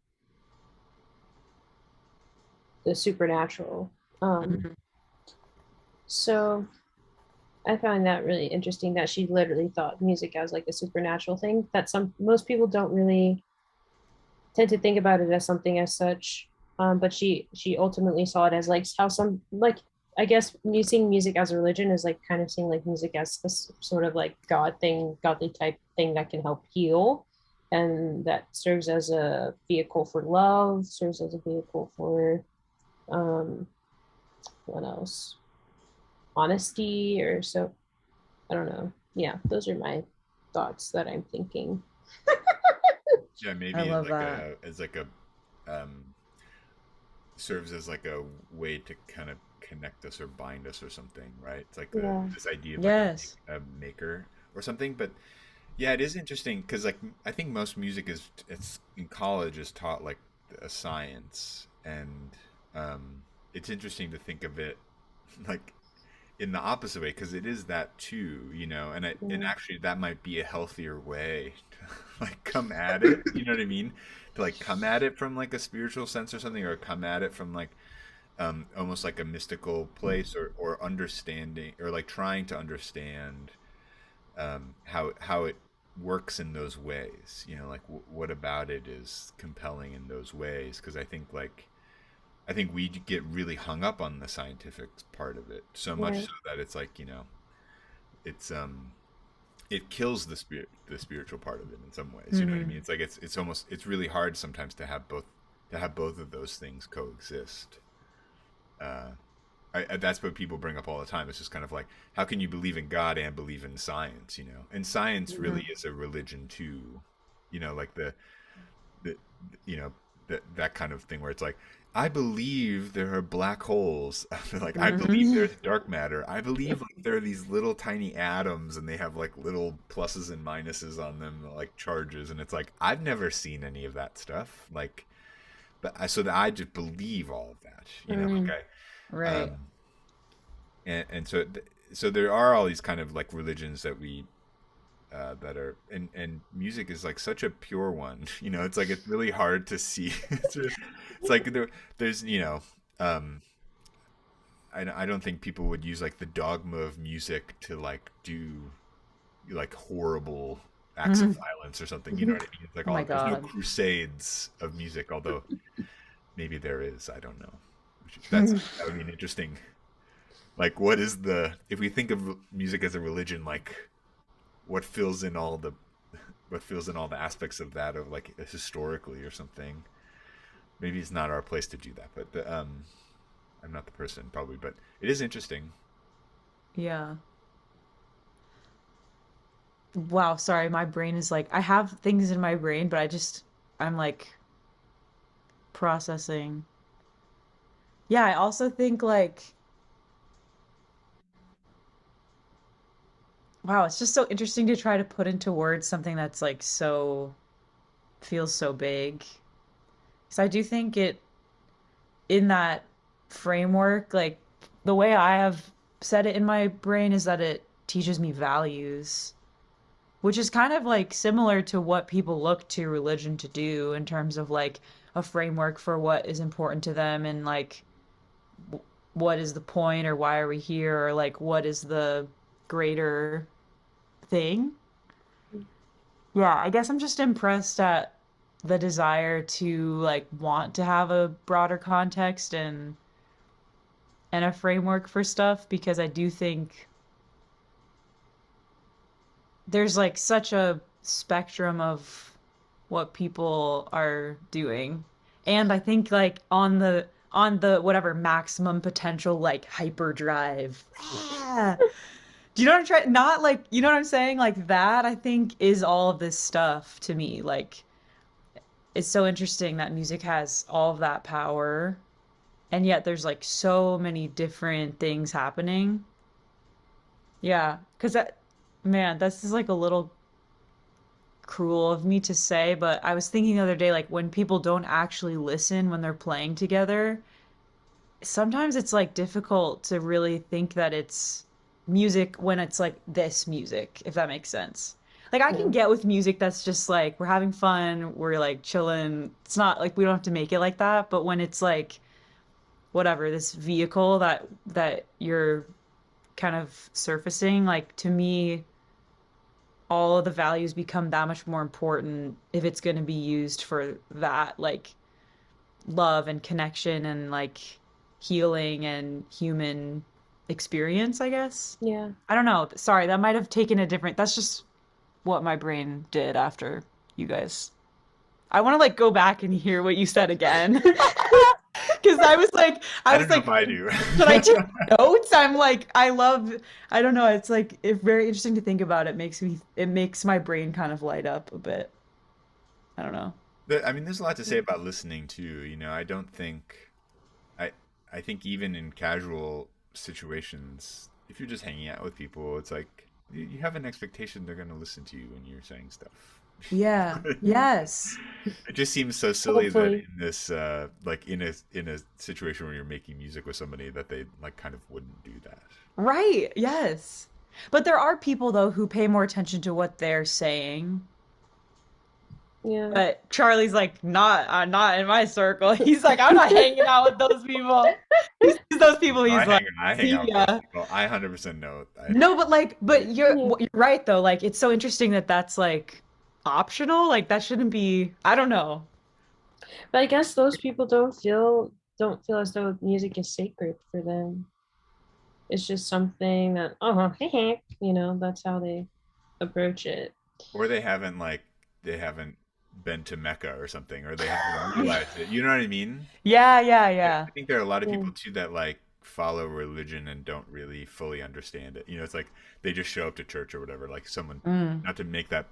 the supernatural. Um, Hmm. so I find that really interesting that she literally thought music as like a supernatural thing that some most people don't really tend to think about it as something as such. But she ultimately saw it as like how some like I guess using music as a religion is like kind of seeing like music as a sort of like God thing, godly type thing that can help heal, and that serves as a vehicle for love, serves as a vehicle for um, what else? Honesty or so. I don't know. Yeah, those are my thoughts that I'm thinking. yeah I maybe love that. as like a um serves as like a way to kind of connect us or bind us or something, right? It's like Yeah. this idea of like Yes. a maker or something. But yeah, it is interesting because like I think most music is it's in college is taught like a science, and it's interesting to think of it like in the opposite way because it is that too, and Mm. actually that might be a healthier way to like come at it. You know what I mean? To like come at it from like a spiritual sense or something, or come at it from like almost like a mystical place, or understanding, or like trying to understand how it works in those ways. You know, like what about it is compelling in those ways? Because I think we get really hung up on the scientific part of it, so much Right. so that it's like, it's it kills the spiritual part of it in some ways. You know what I Hmm. mean? It's like it's almost, it's really hard sometimes to have both of those things coexist. Uh, that's what people bring up all the time. It's just kind of like, how can you believe in God and believe in science? You know, and science really Hmm. is a religion too. You know, like the you know, that kind of thing where it's like, I believe there are black holes. Like, I believe Hmm. there's dark matter. I believe like there are these little tiny atoms and they have like little pluses and minuses on them, like charges. And it's like, I've never seen any of that stuff. Like, so that I just believe all of that. You know, Mm. like Right. um, and so so there are all these kind of like religions that we that are, and music is like such a pure one. You know, it's like it's really hard to see. It's like there's, um, I don't think people would use like the dogma of music to like do like horrible acts of Hmm. violence or something. You know what I mean? It's like Oh my all, there's no God. crusades of music, although maybe there is. I don't know. That would be an interesting. Like, what is the, if we think of music as a religion, like what fills in all the aspects of that, of like historically or something. Maybe it's not our place to do that, but I'm not the person probably, but it is interesting. Yeah. Wow, sorry, my brain is like I have things in my brain, but I'm like processing. Yeah, I also think like wow, it's just so interesting to try to put into words something that's like so feels so big. Because I do think it in that framework, like the way I have said it in my brain is that it teaches me values, which is kind of like similar to what people look to religion to do in terms of like a framework for what is important to them and like what is the point or why are we here or like what is the greater thing. Yeah, I guess I'm just impressed at the desire to like want to have a broader context and a framework for stuff because I do think there's like such a spectrum of what people are doing. And I think like on the whatever maximum potential like hyperdrive. Ah! Do you know what I'm trying? Not like, you know what I'm saying? Like that I think is all of this stuff to me. Like it's so interesting that music has all of that power and yet there's like so many different things happening. Yeah, because that man, that's just like a little cruel of me to say, but I was thinking the other day, like when people don't actually listen when they're playing together, sometimes it's like difficult to really think that it's music when it's like this music, if that makes sense. Like I can Yeah. get with music that's just like we're having fun, we're like chilling. It's not like we don't have to make it like that, but when it's like whatever, this vehicle that you're kind of surfacing, like to me all of the values become that much more important if it's going to be used for that like love and connection and like healing and human experience, I guess. Yeah. I don't know. Sorry, that might have taken a different. That's just what my brain did after you guys. I want to like go back and hear what you said again. Because I I was don't know like, if I do. should I take notes? I'm like, I love, I don't know. It's like, it's very interesting to think about. It makes my brain kind of light up a bit. I don't know. I mean, there's a lot to say about listening too. You know, I don't think I I think even in casual situations, if you're just hanging out with people, it's like you have an expectation they're going to listen to you when you're saying stuff. Yeah. Mm. Yes. It just seems so silly that Hopefully. in this like in a situation where you're making music with somebody, that they like kind of wouldn't do that. Right. Yes. But there are people though who pay more attention to what they're saying. Yeah. But Charlie's like, not in my circle. He's like, I'm not hanging out with those people. He sees those people. No, He's like, I hang see out with those ya. people. I 100% know. No, but like, but Yeah. you're right though. Like, it's so interesting that that's like optional. Like, that shouldn't be. I don't know. But I guess those people don't feel as though music is sacred for them. It's just something that, oh, you know, that's how they approach it. Or they haven't been to Mecca or something, or they haven't realized it. You know what I mean? Yeah, yeah, I yeah. think there are a lot of Yeah. people too that like follow religion and don't really fully understand it. You know, it's like they just show up to church or whatever. Like someone, Mm,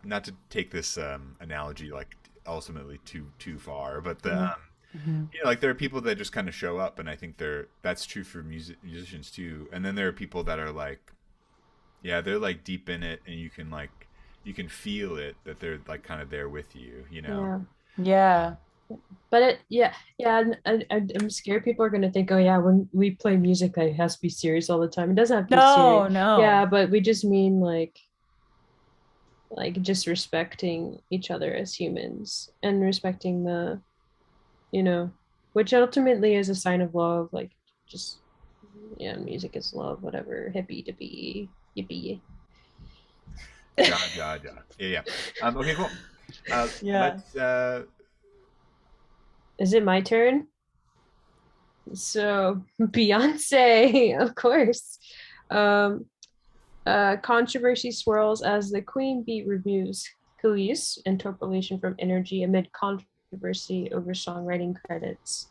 not to take this analogy like ultimately too far, but Mhm. mhm. you know, like there are people that just kind of show up, and I think that's true for musicians too. And then there are people that are like, yeah, they're like deep in it, and you can feel it that they're like kind of there with you. You know. Yeah. Yeah. But yeah, I'm scared people are gonna think, oh yeah, when we play music, like, it has to be serious all the time. It doesn't have to be serious. No, no. Yeah, but we just mean like just respecting each other as humans and respecting the, you know, which ultimately is a sign of love. Like, just, yeah, music is love, whatever, hippie dippie, yippee. Ja, ja, ja. Yeah, yeah. Okay, cool. Yeah. Let's. Is it my turn? So Beyonce, of course. Um, Controversy swirls as the Queen Bee reviews Khalees interpolation from Energy amid controversy over songwriting credits.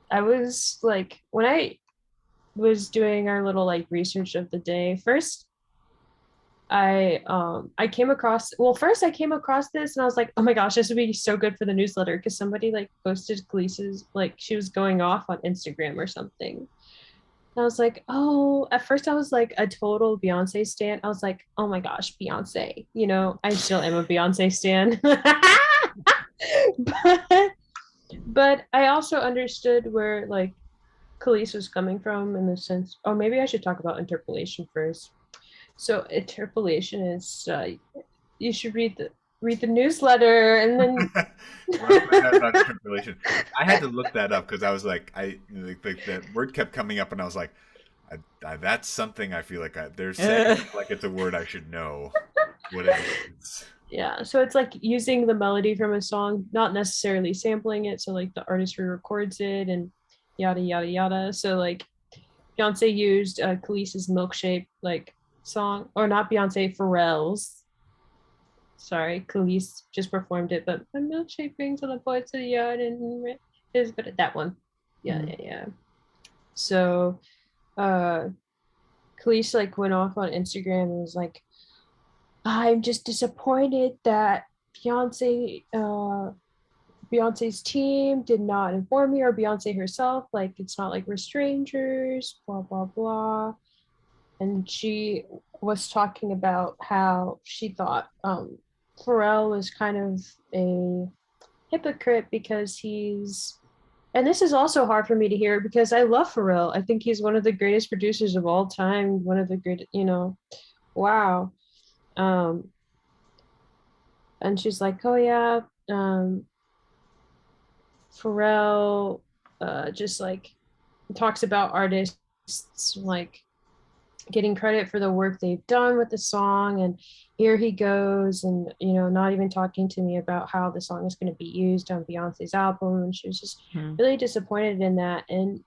I was like, when I was doing our little like research of the day, first I came across, well, first I came across this and I was like, oh my gosh, this would be so good for the newsletter, because somebody like posted Khalees's, like, she was going off on Instagram or something. I was like, oh, at first I was like a total Beyonce stan. I was like, oh my gosh, Beyonce. You know, I still am a Beyonce stan. but but I also understood where like Khalees was coming from, in the sense, oh, maybe I should talk about interpolation first. So interpolation is, you should read the newsletter, and then You want to find out about interpolation? I had to look that up because I was like, that word kept coming up, and I was like, that's something I feel like they're saying like it's a word I should know what it is. yeah, so it's like using the melody from a song, not necessarily sampling it. So like the artist re-records it and yada yada yada. So like Beyonce used Khalees's Milkshake like song, or not Beyonce, Pharrell's. Sorry, Khalees just performed it, but my milkshake brings all the boys to the yard and is but that one. Yeah, Mm. yeah, yeah. So uh Khalees like went off on Instagram and was like, I'm just disappointed that Beyonce Beyonce's team did not inform me, or Beyonce herself. Like, it's not like we're strangers, blah blah blah. And she was talking about how she thought Pharrell was kind of a hypocrite because he's, and this is also hard for me to hear because I love Pharrell. I think he's one of the greatest producers of all time, one of the great, you know, wow. Um, and she's like, oh yeah, um, Pharrell just like talks about artists like getting credit for the work they've done with the song, and here he goes, and you know, not even talking to me about how the song is going to be used on Beyonce's album. And she was just Mm. really disappointed in that. And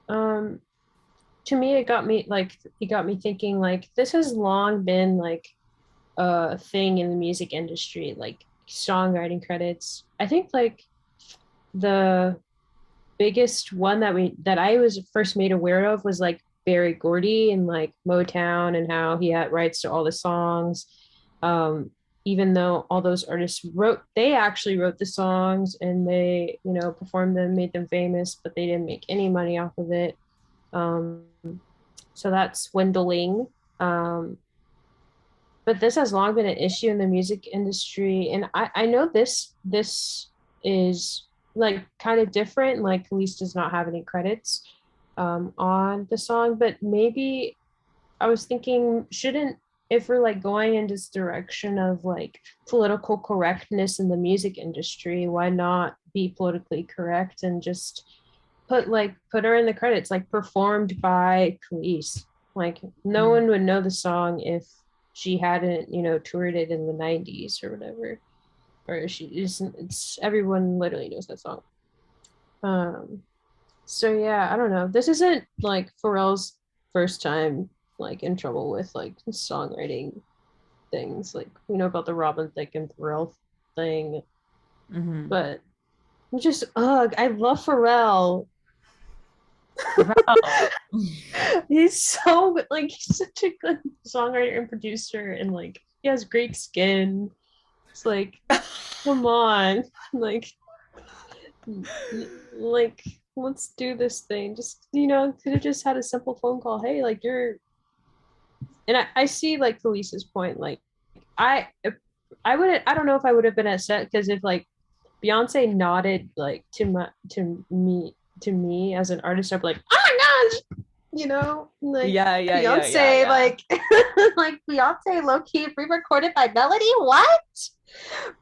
um to me, it got me thinking, like, this has long been like a thing in the music industry, like songwriting credits. I think like the biggest one that I was first made aware of was like Barry Gordy and like Motown, and how he had rights to all the songs. Even though all those artists they actually wrote the songs and they, you know, performed them, made them famous, but they didn't make any money off of it. Um, so that's dwindling. Um, but this has long been an issue in the music industry, and I know this is like kind of different. Like, Khalees does not have any credits on the song, but maybe I was thinking, shouldn't if we're like going in this direction of like political correctness in the music industry, why not be politically correct and just put her in the credits, like performed by Khalees. Like no Mhm. one would know the song if she hadn't, toured it in the 90s or whatever. Or she isn't, it's everyone literally knows that song. Um so yeah, I don't know. This isn't like Pharrell's first time like in trouble with like songwriting things. Like we know about the Robin Thicke and Pharrell thing, Mhm. but just ugh, I love Pharrell. Wow. He's so like he's such a good songwriter and producer, and like he has great skin. It's like, come on, like, like let's do this thing. Just could have just had a simple phone call. Hey, like you're, and I see like Felice's point. Like, I I don't know if I would have been upset because if like Beyonce nodded like to me as an artist, I'd be like, oh my gosh, like Yeah, yeah, yeah, yeah, Beyonce, yeah. like like Beyonce low key re-recorded by Melody. What?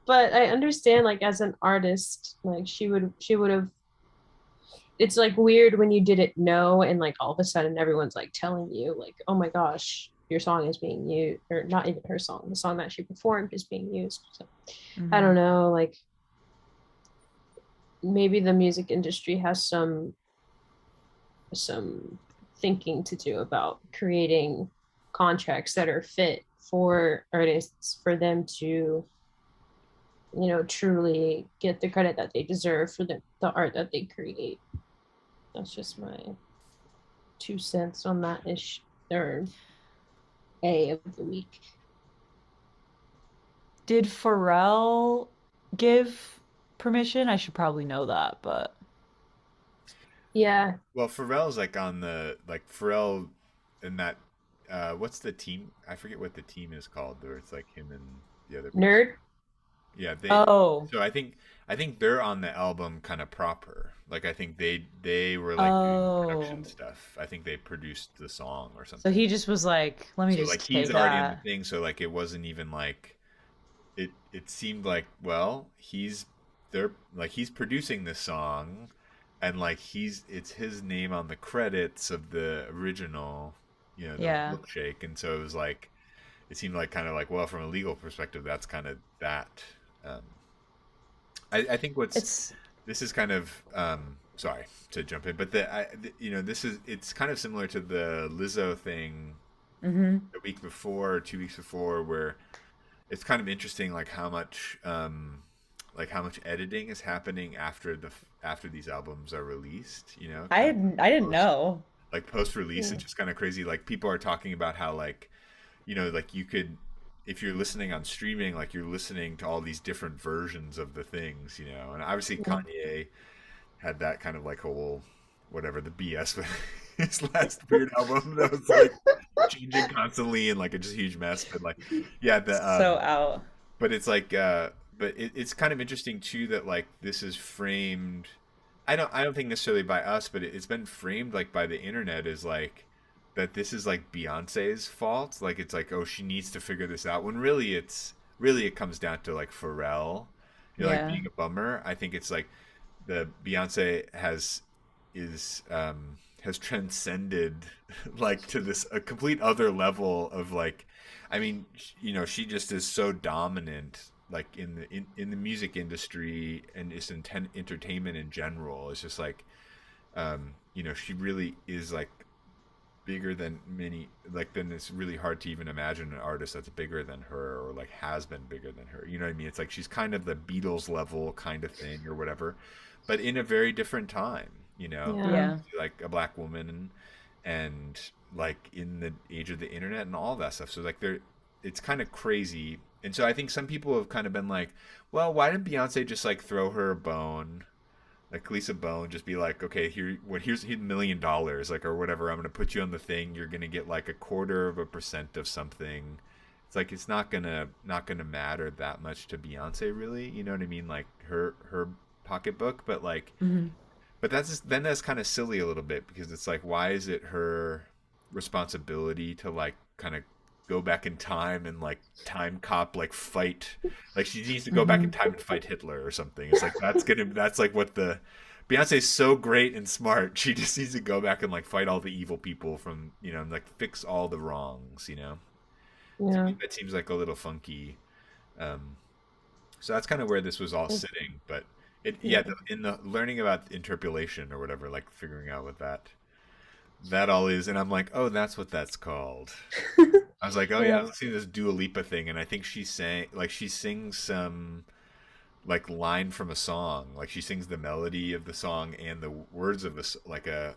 But I understand, like as an artist, like she would have. It's like weird when you didn't know, and like all of a sudden everyone's like telling you, like, oh my gosh, your song is being used, or not even her song, the song that she performed is being used. So I don't Mhm. know, like maybe the music industry has some thinking to do about creating contracts that are fit for artists for them to truly get the credit that they deserve for the art that they create. That's just my 2 cents on that ish or a of the week. Did Pharrell give permission? I should probably know that, but Yeah. Well, Pharrell's like on the like Pharrell and that what's the team? I forget what the team is called, where it's like him and the other person. Nerd. Yeah, they oh, so I think they're on the album kind of proper. Like I think they were like doing the production oh. stuff. I think they produced the song or So something. he just was like, let me So like just he's take already in the that. thing, so like it wasn't even like it seemed like, well, they're like he's producing this song and like it's his name on the credits of the original, the Yeah. milkshake, and so it was like it seemed like kind of like, well, from a legal perspective that's kind of that. um I think what's It's this is kind of sorry to jump in, but this is it's kind of similar to the Lizzo thing hmm the week before or 2 weeks before, where it's kind of interesting like how much editing is happening after these albums are released, kind of I didn't post know. post release. Yeah. It's just kind of crazy. Like people are talking about how like like you could, if you're listening on streaming, like you're listening to all these different versions of the things, and obviously Yeah. Kanye had that kind of like whole whatever the BS with his last weird album that was like changing constantly and like a just huge mess. But like, yeah, the So out. but it's like but it's kind of interesting too that like this is framed. I don't think necessarily by us, but it's been framed like by the internet as like that this is like Beyonce's fault. Like it's like, oh, she needs to figure this out. When really it comes down to like Pharrell, like Yeah. being a bummer. I think it's like the Beyonce has transcended like to this a complete other level of like, I mean, she just is so dominant like in the music industry and just in entertainment in general. It's just like she really is like bigger than many, like then it's really hard to even imagine an artist that's bigger than her or like has been bigger than her. You know what I mean? It's like she's kind of the Beatles level kind of thing or whatever, but in a very different time, Yeah. Yeah. like a black woman and like in the age of the internet and all that stuff. So like it's kind of crazy. And so I think some people have kind of been like, well, why didn't Beyonce just like throw her a bone, like Lisa Bone, just be like, okay, here's $1 million, like or whatever. I'm gonna put you on the thing. You're gonna get like 1/4% of something. It's like it's not gonna matter that much to Beyonce, really. You know what I mean? Like her pocketbook, but like, hmm but that's kind of silly a little bit because it's like, why is it her responsibility to like kind of go back in time and like time cop like fight, like she needs to go back in Hmm. time and fight Hitler or something. It's like that's like what the Beyonce's so great and smart. She just needs to go back and like fight all the evil people from, and like fix all the wrongs. To Yeah. me, that seems like a little funky. Um, so that's kind of where this was all sitting. But yeah, Yeah. in the learning about interpolation or whatever, like figuring out what that all is, and I'm like, oh, that's what that's called. I was like, oh yeah, Yeah. I was seeing this Dua Lipa thing, and I think she sings some like line from a song, like she sings the melody of the song and the words of this, like a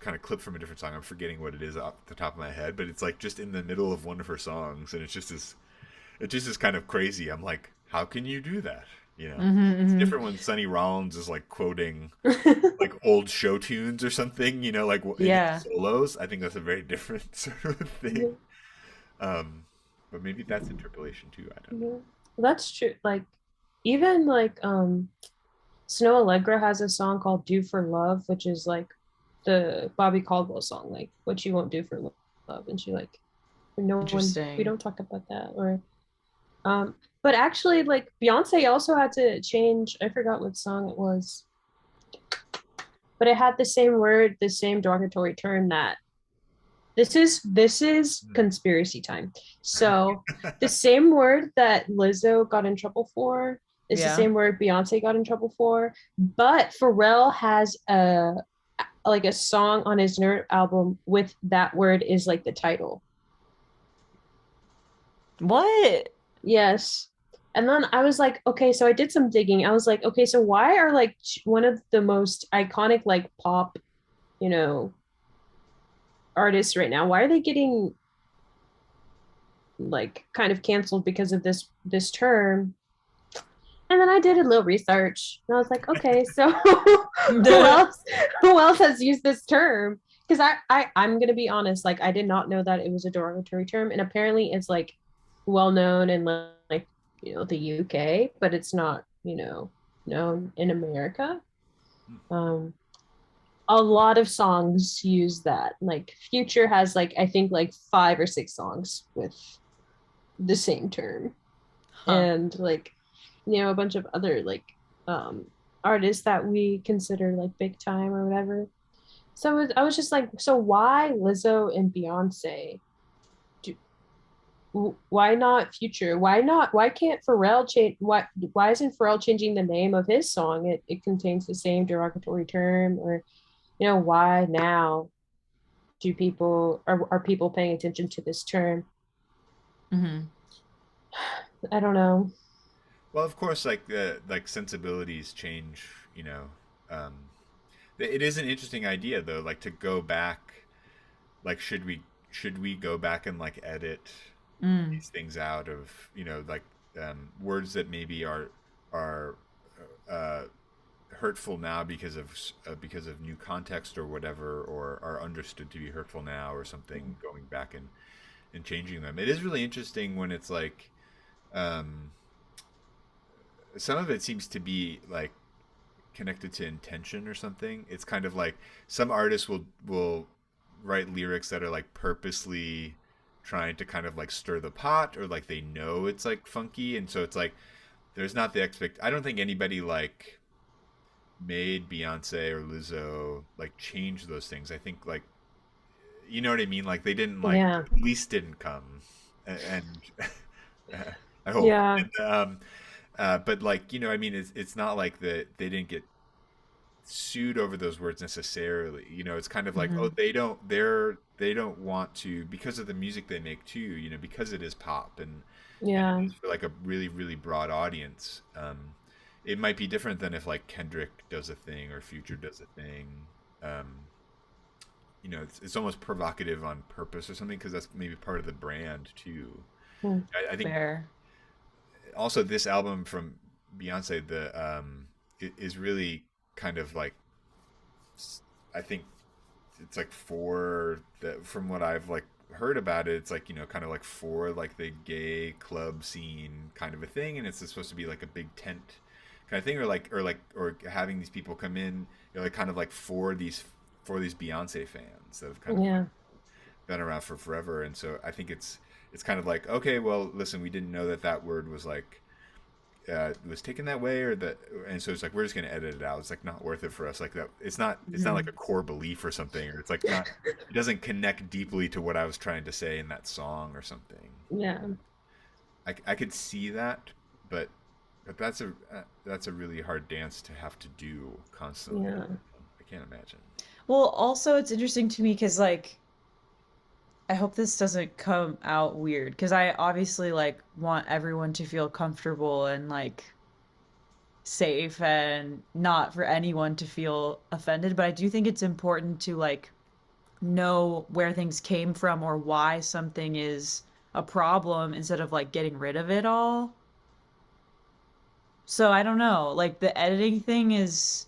kind of clip from a different song. I'm forgetting what it is off the top of my head, but it's like just in the middle of one of her songs, and it just is kind of crazy. I'm like, how can you do that? It's Hmm. different when Sonny Rollins is like quoting like old show tunes or something, like in his Yeah. solos. I think that's a very different sort of Yeah. thing. Um, but maybe that's interpolation too. I don't know. Yeah. That's true. Like even like Snow Allegra has a song called Do for Love, which is like the Bobby Caldwell song, like what you won't do for love. And she like no one we Interesting. don't talk about that. Or but actually like Beyonce also had to change, I forgot what song it was, but it had the same word, the same derogatory term that this is conspiracy time. So the same word that Lizzo got in trouble for is the Yeah. same word Beyonce got in trouble for, but Pharrell has a song on his Nerd album with that word is like the title. What? Yes. And then I was like, okay, so I did some digging. I was like, okay, so why are like one of the most iconic like pop, you know, artists right now, why are they getting like kind of canceled because of this term? And then I did a little research and I was like, okay, so who else who else has used this term? Because I'm gonna be honest, like I did not know that it was a derogatory term, and apparently it's like well known in like the UK, but it's not known in America. Um, a lot of songs use that. Like Future has like I think like 5 or 6 songs with the same term, Huh. and like a bunch of other like um artists that we consider like big time or whatever. So I was just like, so why Lizzo and Beyonce? Do, why not Future? Why can't Pharrell change? Why isn't Pharrell changing the name of his song? It contains the same derogatory term, or why now do people are people paying attention to this term? Hmm. I don't know. Well, of course, like like sensibilities change. Um, it is an interesting idea though, like to go back. Like, should we go back and like edit Mm. these things out of like words that maybe are uh, hurtful now because of new context or whatever, or are understood to be hurtful now or something, going back and changing them. It is really interesting when it's like um, some of it seems to be like connected to intention or something. It's kind of like some artists will write lyrics that are like purposely trying to kind of like stir the pot, or like they know it's like funky, and so it's like there's not the expect. I don't think anybody like made Beyonce or Lizzo like change those things. I think like you know what I mean. Like they didn't like Yeah. at least didn't come, and I hope. Yeah. But like I mean, it's not like that they didn't get sued over those words necessarily. It's kind of like, oh, Hmm. they don't want to, because of the music they make too. Because it is pop, and Yeah. it is for like a really really broad audience. It might be different than if like Kendrick does a thing or Future does a thing. Um, it's almost provocative on purpose or something, because that's maybe part of the brand too. Hmm. I think Fair. also this album from Beyonce, the is really kind of like I think it's like for that, from what I've like heard about it, it's like kind of like for like the gay club scene kind of a thing, and it's supposed to be like a big tent kind of thing, or having these people come in, like kind of like for these Beyonce fans that have kind of like Yeah. been around for forever. And so I think it's kind of like, okay, well, listen, we didn't know that that word was like was taken that way, or that, and so it's like we're just gonna edit it out. It's like not worth it for us. Like that, it's not like a Mhm. core belief or something, or it's like not, it doesn't connect deeply to what I was trying to say in that song or something. Yeah. I could see that, but that's a really hard dance to have to do constantly. Yeah. I can't imagine. Well, also it's interesting to me because like I hope this doesn't come out weird because I obviously like want everyone to feel comfortable and like safe and not for anyone to feel offended, but I do think it's important to like know where things came from or why something is a problem instead of like getting rid of it all. So I don't know, like the editing thing is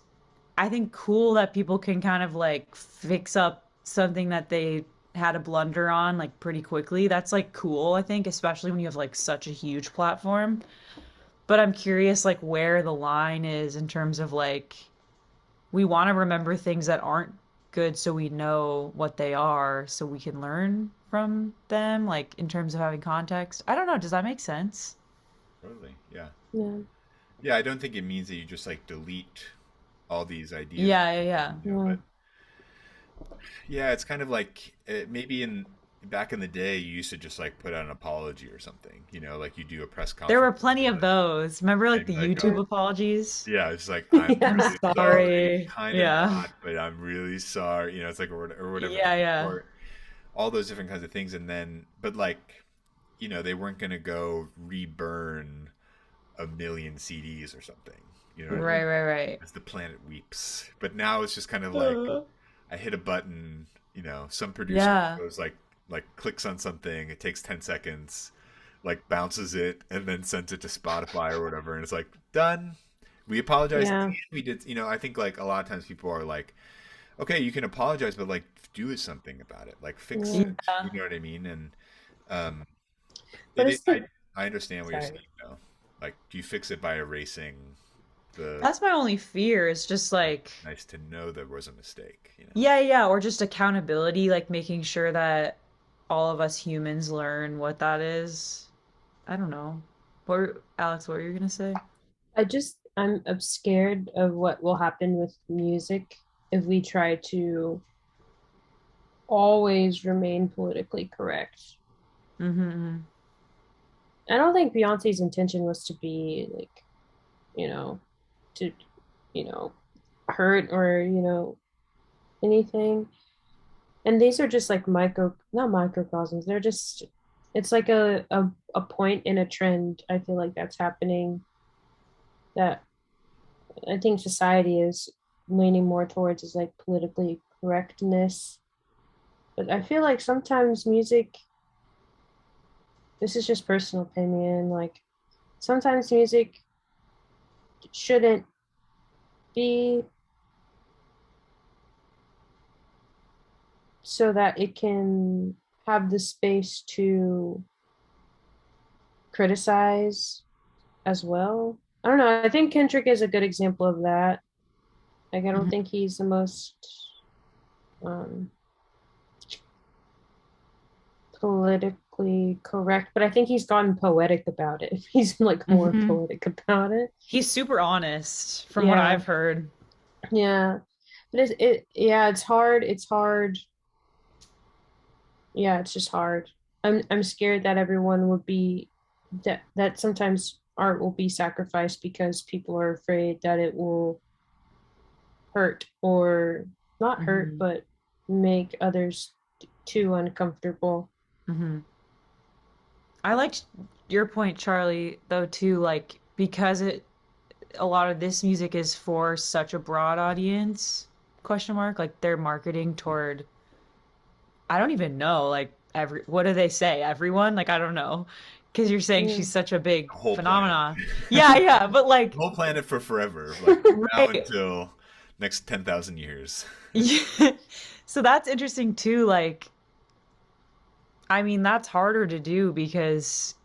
I think cool that people can kind of like fix up something that they had a blunder on like pretty quickly. That's like cool, I think, especially when you have like such a huge platform. But I'm curious like where the line is in terms of like we want to remember things that aren't good so we know what they are so we can learn from them like in terms of having context. I don't know, does that make sense? Totally. Yeah. Yeah. Yeah. I don't think it means that you just like delete all these ideas, Yeah, yeah, yeah. Yeah. but yeah, it's kind of like maybe in back in the day, you used to just like put out an apology or something. Like you do a press There were conference plenty of those. Remember like and the like YouTube Yeah. apologies? yeah, it's like I'm I'm Yeah. really sorry, sorry. kind of Yeah. not, but I'm really sorry. It's like or whatever, Yeah, yeah. or all those different kinds of things, and then but like they weren't gonna go reburn a million CDs or something. You know what I Right, mean? right, right. As the planet weeps. But now it's just kind of like Uh, I hit a button, some producer yeah. goes like clicks on something, it takes 10 seconds, like bounces it and then sends it to Spotify or whatever, and it's like done. We apologize and Yeah. we did, I think like a lot of times people are like, okay, you can apologize, but like do something about it. Like fix Yeah. it. Yeah. You know what I mean? And um But it it's the I understand what you're sorry. saying though. Like do you fix it by erasing the That's my only fear is just like, nice to know there was a mistake. yeah, yeah, or just accountability, like making sure that all of us humans learn what that is. I don't know. Alex, what were you gonna say? I'm scared of what will happen with music if we try to always remain politically correct. Mm-hmm. I don't think Beyonce's intention was to be like, you know, to, you know, hurt or, anything. And these are just like not microcosms. They're just, it's like a point in a trend. I feel like that's happening that I think society is leaning more towards is like politically correctness. But I feel like sometimes music, this is just personal opinion, like sometimes music shouldn't be so that it can have the space to criticize as well. I don't know. I think Kendrick is a good example of that. Like, I don't Hmm. think he's the most um, politically correct, but I think he's gotten poetic about it. He's like more Hmm. poetic about it. He's super honest from what Yeah, I've heard. yeah. But yeah, it's hard. It's hard. Yeah, it's just hard. I'm scared that everyone would be that sometimes art will be sacrificed because people are afraid that it will hurt or not hurt, Hmm. but make others too uncomfortable. Hmm. I liked your point, Charlie, though, too, like because a lot of this music is for such a broad audience, question mark, like they're marketing toward I don't even know, like what do they say? Everyone? Like I don't know. Because you're saying Yeah. she's such a big The whole planet. phenomenon. Yeah, yeah, but The like whole planet for forever, like from now right. until next 10,000 years. Yeah. So that's interesting too. Like, I mean, that's harder to do because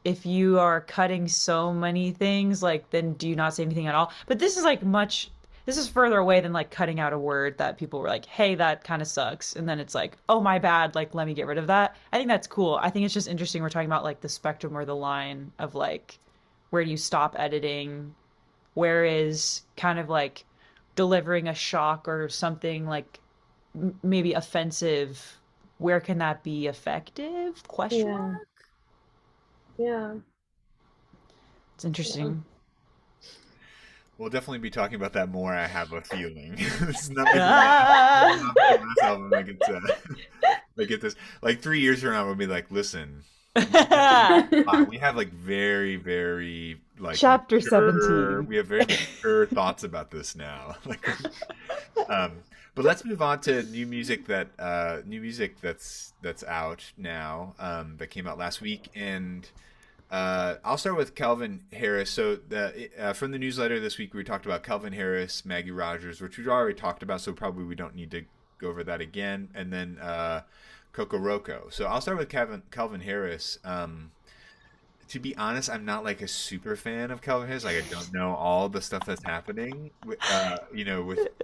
if you are cutting so many things, like then do you not say anything at all? But this is like much. this is further away than like cutting out a word that people were like, hey, that kind of sucks. And then it's like, oh, my bad. Like, let me get rid of that. I think that's cool. I think it's just interesting. We're talking about like the spectrum or the line of like where do you stop editing? Where is kind of like delivering a shock or something like maybe offensive? Where can that be effective? Question Yeah. mark. Yeah. It's Yeah. interesting. We'll definitely be talking about that more. I have a feeling. This is not like Ah! the last album. Like it's like get this. Like 3 years from now, we'll be like, listen, we have like very, very like Chapter mature. 17. We have very mature thoughts about this now. Like, um, but let's move on to new music that's out now. That came out last week, and I'll start with Calvin Harris. So from the newsletter this week, we talked about Calvin Harris, Maggie Rogers, which we've already talked about, so probably we don't need to go over that again. And then Coco Roco. So I'll start with Calvin Harris. To be honest, I'm not like a super fan of Calvin Harris. Like I don't know all the stuff that's happening, with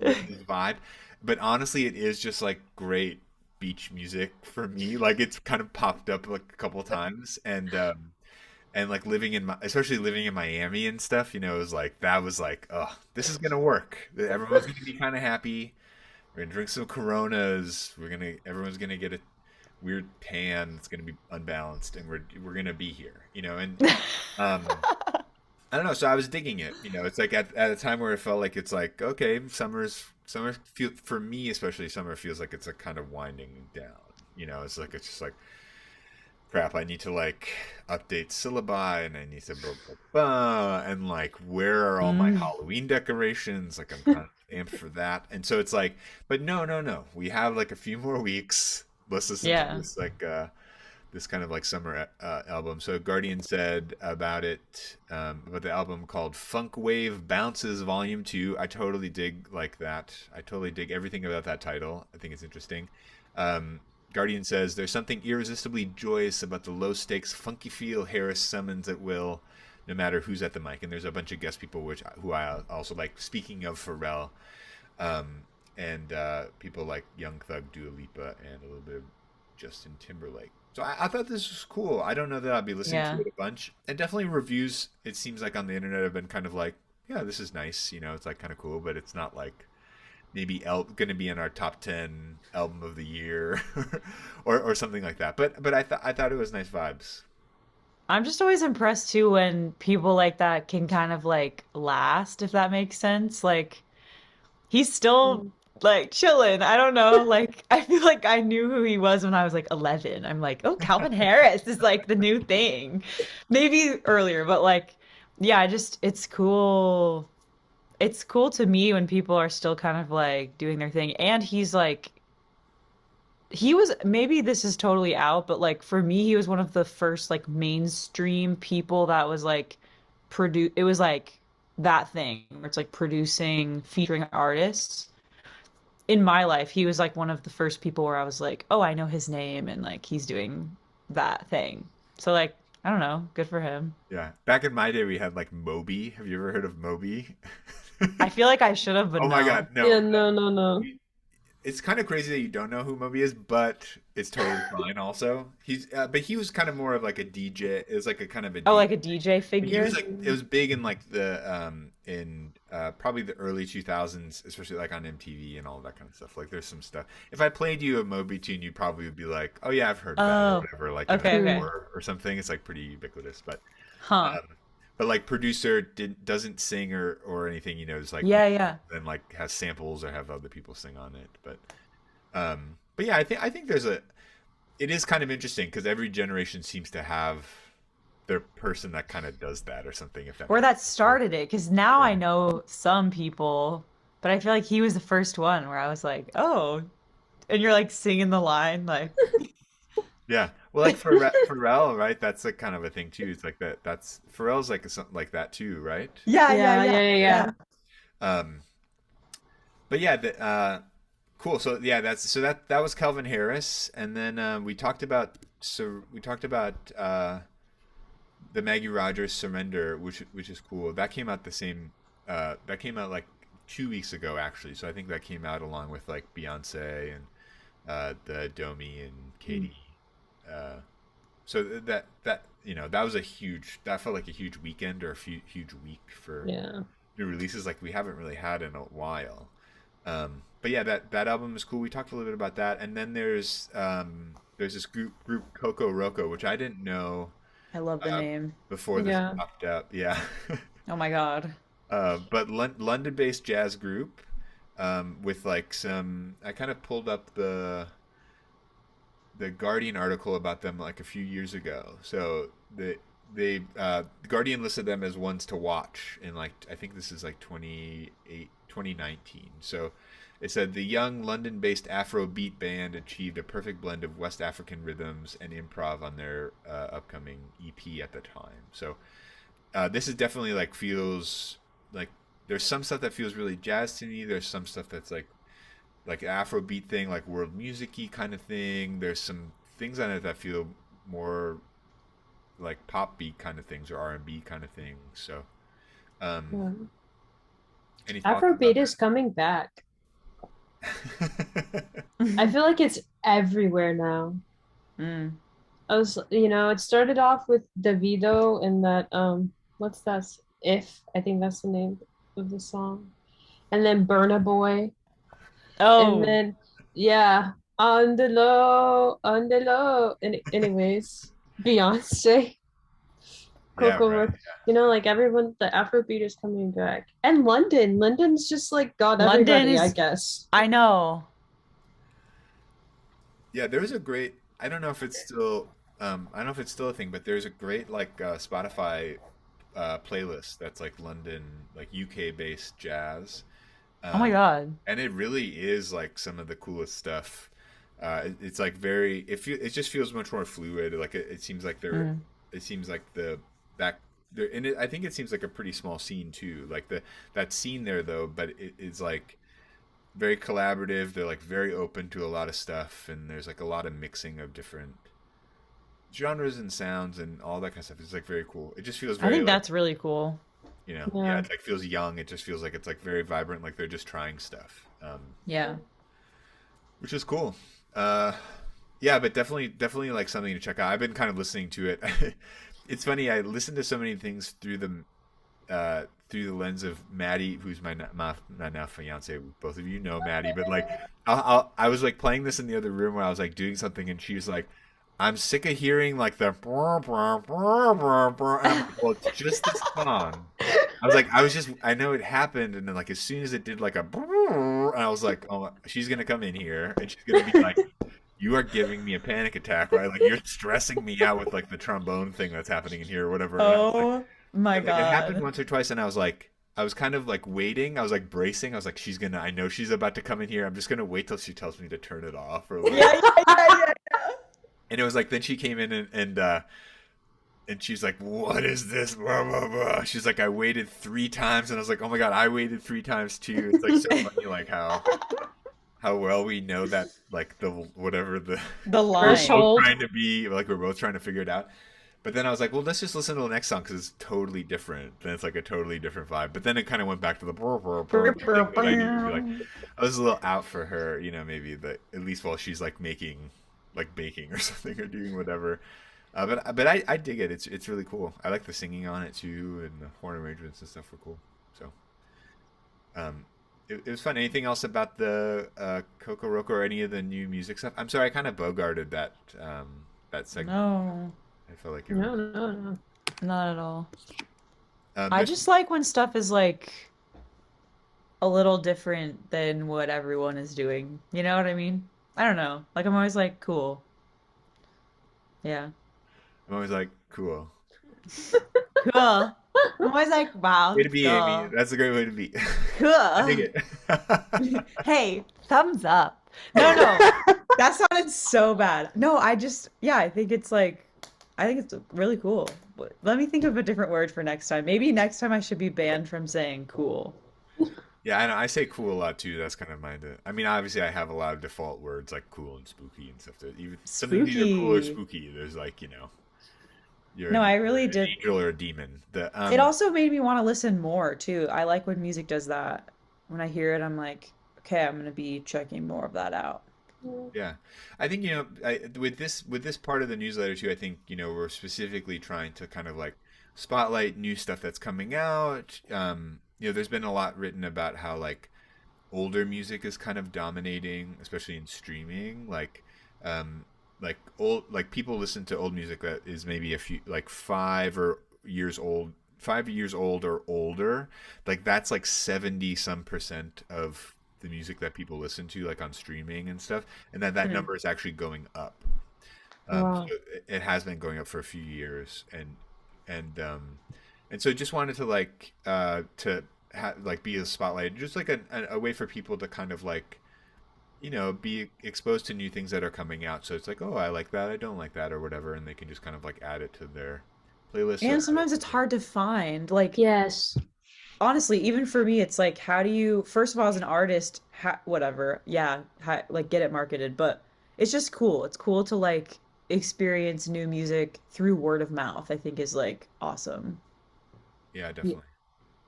his vibe. But honestly, it is just like great beach music for me. Like it's kind of popped up like a couple times, and like especially living in Miami and stuff, it was like that was like, oh, this is gonna work. Everyone's gonna be kind of happy. We're gonna drink some Coronas. Everyone's gonna get a weird tan. It's gonna be unbalanced, and we're gonna be here, And um, I don't know. So I was digging it. It's like at a time where it felt like it's like okay, summer feel for me especially summer feels like it's like kind of winding down. It's just like crap, I need to like update syllabi and I need to blah, blah, blah, and like where are all my Mm. Halloween decorations? Like I'm kind of amped for that. And so it's like, but no, no, no. We have like a few more weeks. Let's listen to Yeah. this kind of like summer album. So Guardian said about the album called Funk Wave Bounces Volume 2. I totally dig like that. I totally dig everything about that title. I think it's interesting. Um, Guardian says there's something irresistibly joyous about the low stakes, funky feel Harris summons at will, no matter who's at the mic. And there's a bunch of guest people who I also like. Speaking of Pharrell, um, and people like Young Thug, Dua Lipa, and a little bit of Justin Timberlake. So I thought this was cool. I don't know that I'll be listening to Yeah. it a bunch. And definitely reviews, it seems like on the internet have been kind of like, yeah, this is nice. It's like kind of cool, but it's not like maybe going to be in our top 10 album of the year or something like that. But I thought it was nice vibes. I'm just always impressed too when people like that can kind of like last, if that makes sense. Like he's still Mm. like chilling. I don't know. Like I feel like I knew who he was when I was like 11. I'm like, oh, Calvin Harris is like the new thing. Maybe earlier, but like, yeah, I just it's cool. It's cool to me when people are still kind of like doing their thing. And he's like, he was maybe this is totally out, but like for me, he was one of the first like mainstream people that was like produce. It was like that thing where it's like producing, featuring artists. In my life, he was like one of the first people where I was like, oh, I know his name and like he's doing that thing. So like, I don't know, good for him. Yeah. Back in my day, we had like Moby. Have you ever heard of Moby? I feel like I should have, but Oh my God, no. Yeah, no. no, no, no. It's kind of crazy that you don't know who Moby is, but it's totally fine. Also, but he was kind of more of like a DJ. It was like a kind of a Oh, DJ. like a DJ He was figure? like it was big in like the in probably the early 2000s, especially like on MTV and all that kind of stuff. Like there's some stuff. If I played you a Moby tune, you probably would be like, "Oh yeah, I've heard that" or Oh, whatever, like in a okay, Hmm. okay. store or something. It's like pretty ubiquitous, Huh. um, but like producer doesn't sing or anything. It's like Yeah, yeah. then like has samples or have other people sing on it. But yeah, I think it is kind of interesting because every generation seems to have their person that kind of does that or something. If that Or makes that sense. started it, because now I Yeah. know some people, but I feel like he was the first one where I was like, oh, and you're like singing the line, like, Yeah. Well, like Pharrell, right? That's a kind of a thing too. It's like that. That's Pharrell's like something like that too, right? yeah, yeah, Yeah, yeah, yeah, yeah, yeah. yeah. Um, but yeah, cool. So yeah, that was Calvin Harris, and then we talked about the Maggie Rogers Surrender, which is cool. That came out the same. That came out like 2 weeks ago actually. So I think that came out along with like Beyonce and the Domi and Katie. Uh, so that that was a huge, that felt like a huge weekend or a huge week for Yeah. new releases like we haven't really had in a while. But yeah, that album is cool. We talked a little bit about that, and then there's this group Coco Roco, which I didn't know I love the uh, name. before this Yeah. popped up. Yeah, Oh my God. but London-based jazz group with like some. I kind of pulled up the Guardian article about them like a few years ago. So the Guardian listed them as ones to watch in like I think this is like 2019. So it said the young London-based Afro beat band achieved a perfect blend of West African rhythms and improv on their upcoming EP at the time. So this is definitely like feels like there's some stuff that feels really jazz to me. There's some stuff that's like Afrobeat thing, like world musicy kind of thing. There's some things on it that feel more like pop beat kind of things or R&B kind of things. So, um, Yeah. any thoughts Afrobeat about is coming back. that? I feel like it's everywhere now. Mm. It started off with Davido and that what's that? If I think that's the name of the song. And then Burna Boy. And Oh, then yeah, on the low. And anyways, Beyonce, Yeah, Coco right. Rock, like everyone, the Afrobeat is coming back. And London's just like got London everybody, I is, guess. I know. Yeah, there was a great. I don't know if it's still. I don't know if it's still a thing, but there's a great like Spotify playlist that's like London, like UK based jazz. Oh my Um, God. and it really is like some of the coolest stuff. It's like very it just feels much more fluid. Like it seems like Mm. it seems like the back there, and I think it seems like a pretty small scene too. Like that scene there though, but it is like very collaborative. They're like very open to a lot of stuff, and there's like a lot of mixing of different genres and sounds and all that kind of stuff. It's like very cool. It just feels I very think like that's really cool. yeah, Yeah. it like feels young. It just feels like it's like very vibrant. Like they're just trying stuff. Yeah. Which is cool. Uh, yeah, but definitely like something to check out. I've been kind of listening to it. It's funny. I listen to so many things through the lens of Maddie, who's my now fiance. Both of you know Maddie, but like I was like playing this in the other room where I was like doing something, and she was like, "I'm sick of hearing like the," and I'm like, "Well, it's just this song." I was like, I know it happened, and then like as soon as it did like a, and I was like, oh, she's gonna come in here, and she's gonna be like, you are giving me a panic attack, right? Like you're stressing me out with like the trombone thing that's happening in here or whatever. And I was like, Oh my and like it happened God. once or twice, and I was like, I was kind of like waiting. I was like bracing. I was like, I know she's about to come in here. I'm just gonna wait till she tells me to turn it off or Yeah, whatever. yeah, yeah, And it was like then she came in and she's like, "What is this?" Blah, blah, blah. She's like, "I waited 3 times," and I was like, "Oh my god, I waited 3 times too." It's like so yeah. funny, like how well we know that, like the whatever The we're line. both Threshold. trying to be, like we're both trying to figure it out. But then I was like, well, let's just listen to the next song because it's totally different. Then it's like a totally different vibe. But then it kind of went back to the thing that I knew would be like, I was a little out for her, maybe that at least while she's like making, like baking or something or doing whatever. But I dig it. It's really cool. I like the singing on it too, and the horn arrangements and stuff were cool. So it was fun. Anything else about the Coco Roco or any of the new music stuff? I'm sorry, I kind of bogarted that segment. No, I felt like it was. No, no, no. not at all. I There's just like when stuff is like a little different than what everyone is doing. You know what I mean? I don't know. Like I'm always like, cool. Yeah. I'm always like, cool. Cool. I'm always like, wow, Way to be, Amy. cool. That's a great way to be. I dig Cool. it. Hey, thumbs up. No, no. That sounded so bad. No, yeah, I think it's really cool. Let me think of a different word for next time. Maybe next time I should be banned from saying cool. Yeah, I know. I say cool a lot too. That's kind of I mean, obviously, I have a lot of default words like cool and spooky and stuff. Even something's either cool or Spooky. spooky. There's like, you're No, an, I you're really an did. angel or a demon. It also made me want to listen more too. I like when music does that. when I hear it, I'm like, okay, I'm gonna be checking more of that out. Yeah. Yeah, I think with this part of the newsletter too. I think we're specifically trying to kind of like spotlight new stuff that's coming out. There's been a lot written about how like older music is kind of dominating, especially in streaming. Um, like people listen to old music that is maybe a few like 5 years old or older. Like that's like 70 some percent of the music that people listen to like on streaming and stuff, and that Hmm. number is actually going up. So Wow. it has been going up for a few years, and and so just wanted to like like be a spotlight, just like a way for people to kind of like be exposed to new things that are coming out. So it's like, oh, I like that, I don't like that, or whatever, and they can just kind of like add it to their playlist or And add it sometimes to it's their. hard to find. Like, Yes. honestly, even for me, it's like, how do you, first of all, as an artist, whatever, yeah, like get it marketed, but it's just cool. It's cool to like experience new music through word of mouth, I think is like awesome. Yeah, Ye- definitely.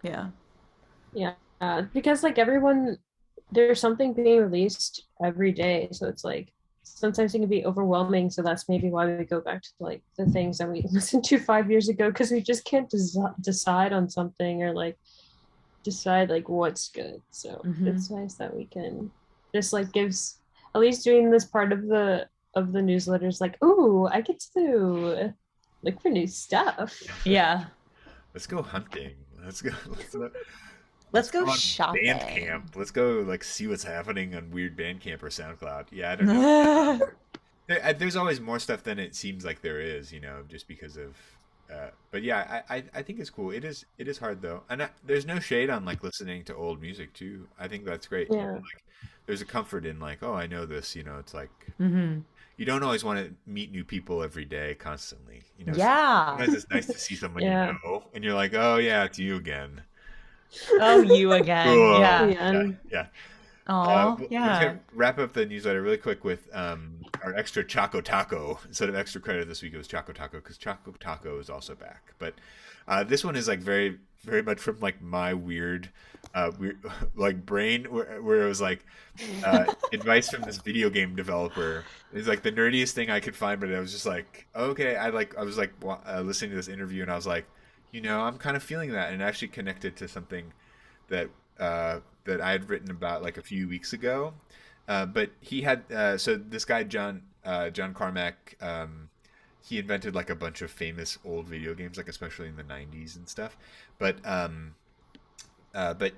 Yeah. Yeah. Because like everyone, there's something being released every day. So it's like sometimes it can be overwhelming. So that's maybe why we go back to like the things that we listened to 5 years ago because we just can't decide on something or like decide like what's good. So Hmm. it's nice that we can just like gives at least doing this part of the newsletters like, ooh, I get to look for new stuff. Yeah. Let's go hunting. Let's go. Let's Let's go go on shopping. Bandcamp. Let's go like see what's happening on weird Bandcamp or SoundCloud. Yeah, I don't know. There's always more stuff than it seems like there is, just because of. But yeah, I think it's cool. It is hard though, and there's no shade on like listening to old music too. I think that's great. Yeah. Like there's a comfort in like, oh, I know this. It's like Hmm. you don't always want to meet new people every day constantly. Yeah. Sometimes it's nice to see someone Yeah. and you're like, oh yeah, it's you again. Oh, you again. Cool. Yeah. Yeah, Yeah. yeah. Oh, We're just yeah. gonna wrap up the newsletter really quick with our extra Choco Taco. Instead of extra credit this week, it was Choco Taco because Choco Taco is also back. But this one is like very, very much from like my weird like brain, where it was like advice from this video game developer. It's like the nerdiest thing I could find, but I was just like, okay, I was like listening to this interview, and I was like, I'm kind of feeling that, and it actually connected to something that that I had written about like a few weeks ago. But he had so this guy John Carmack. He invented like a bunch of famous old video games, like especially in the '90s and stuff. But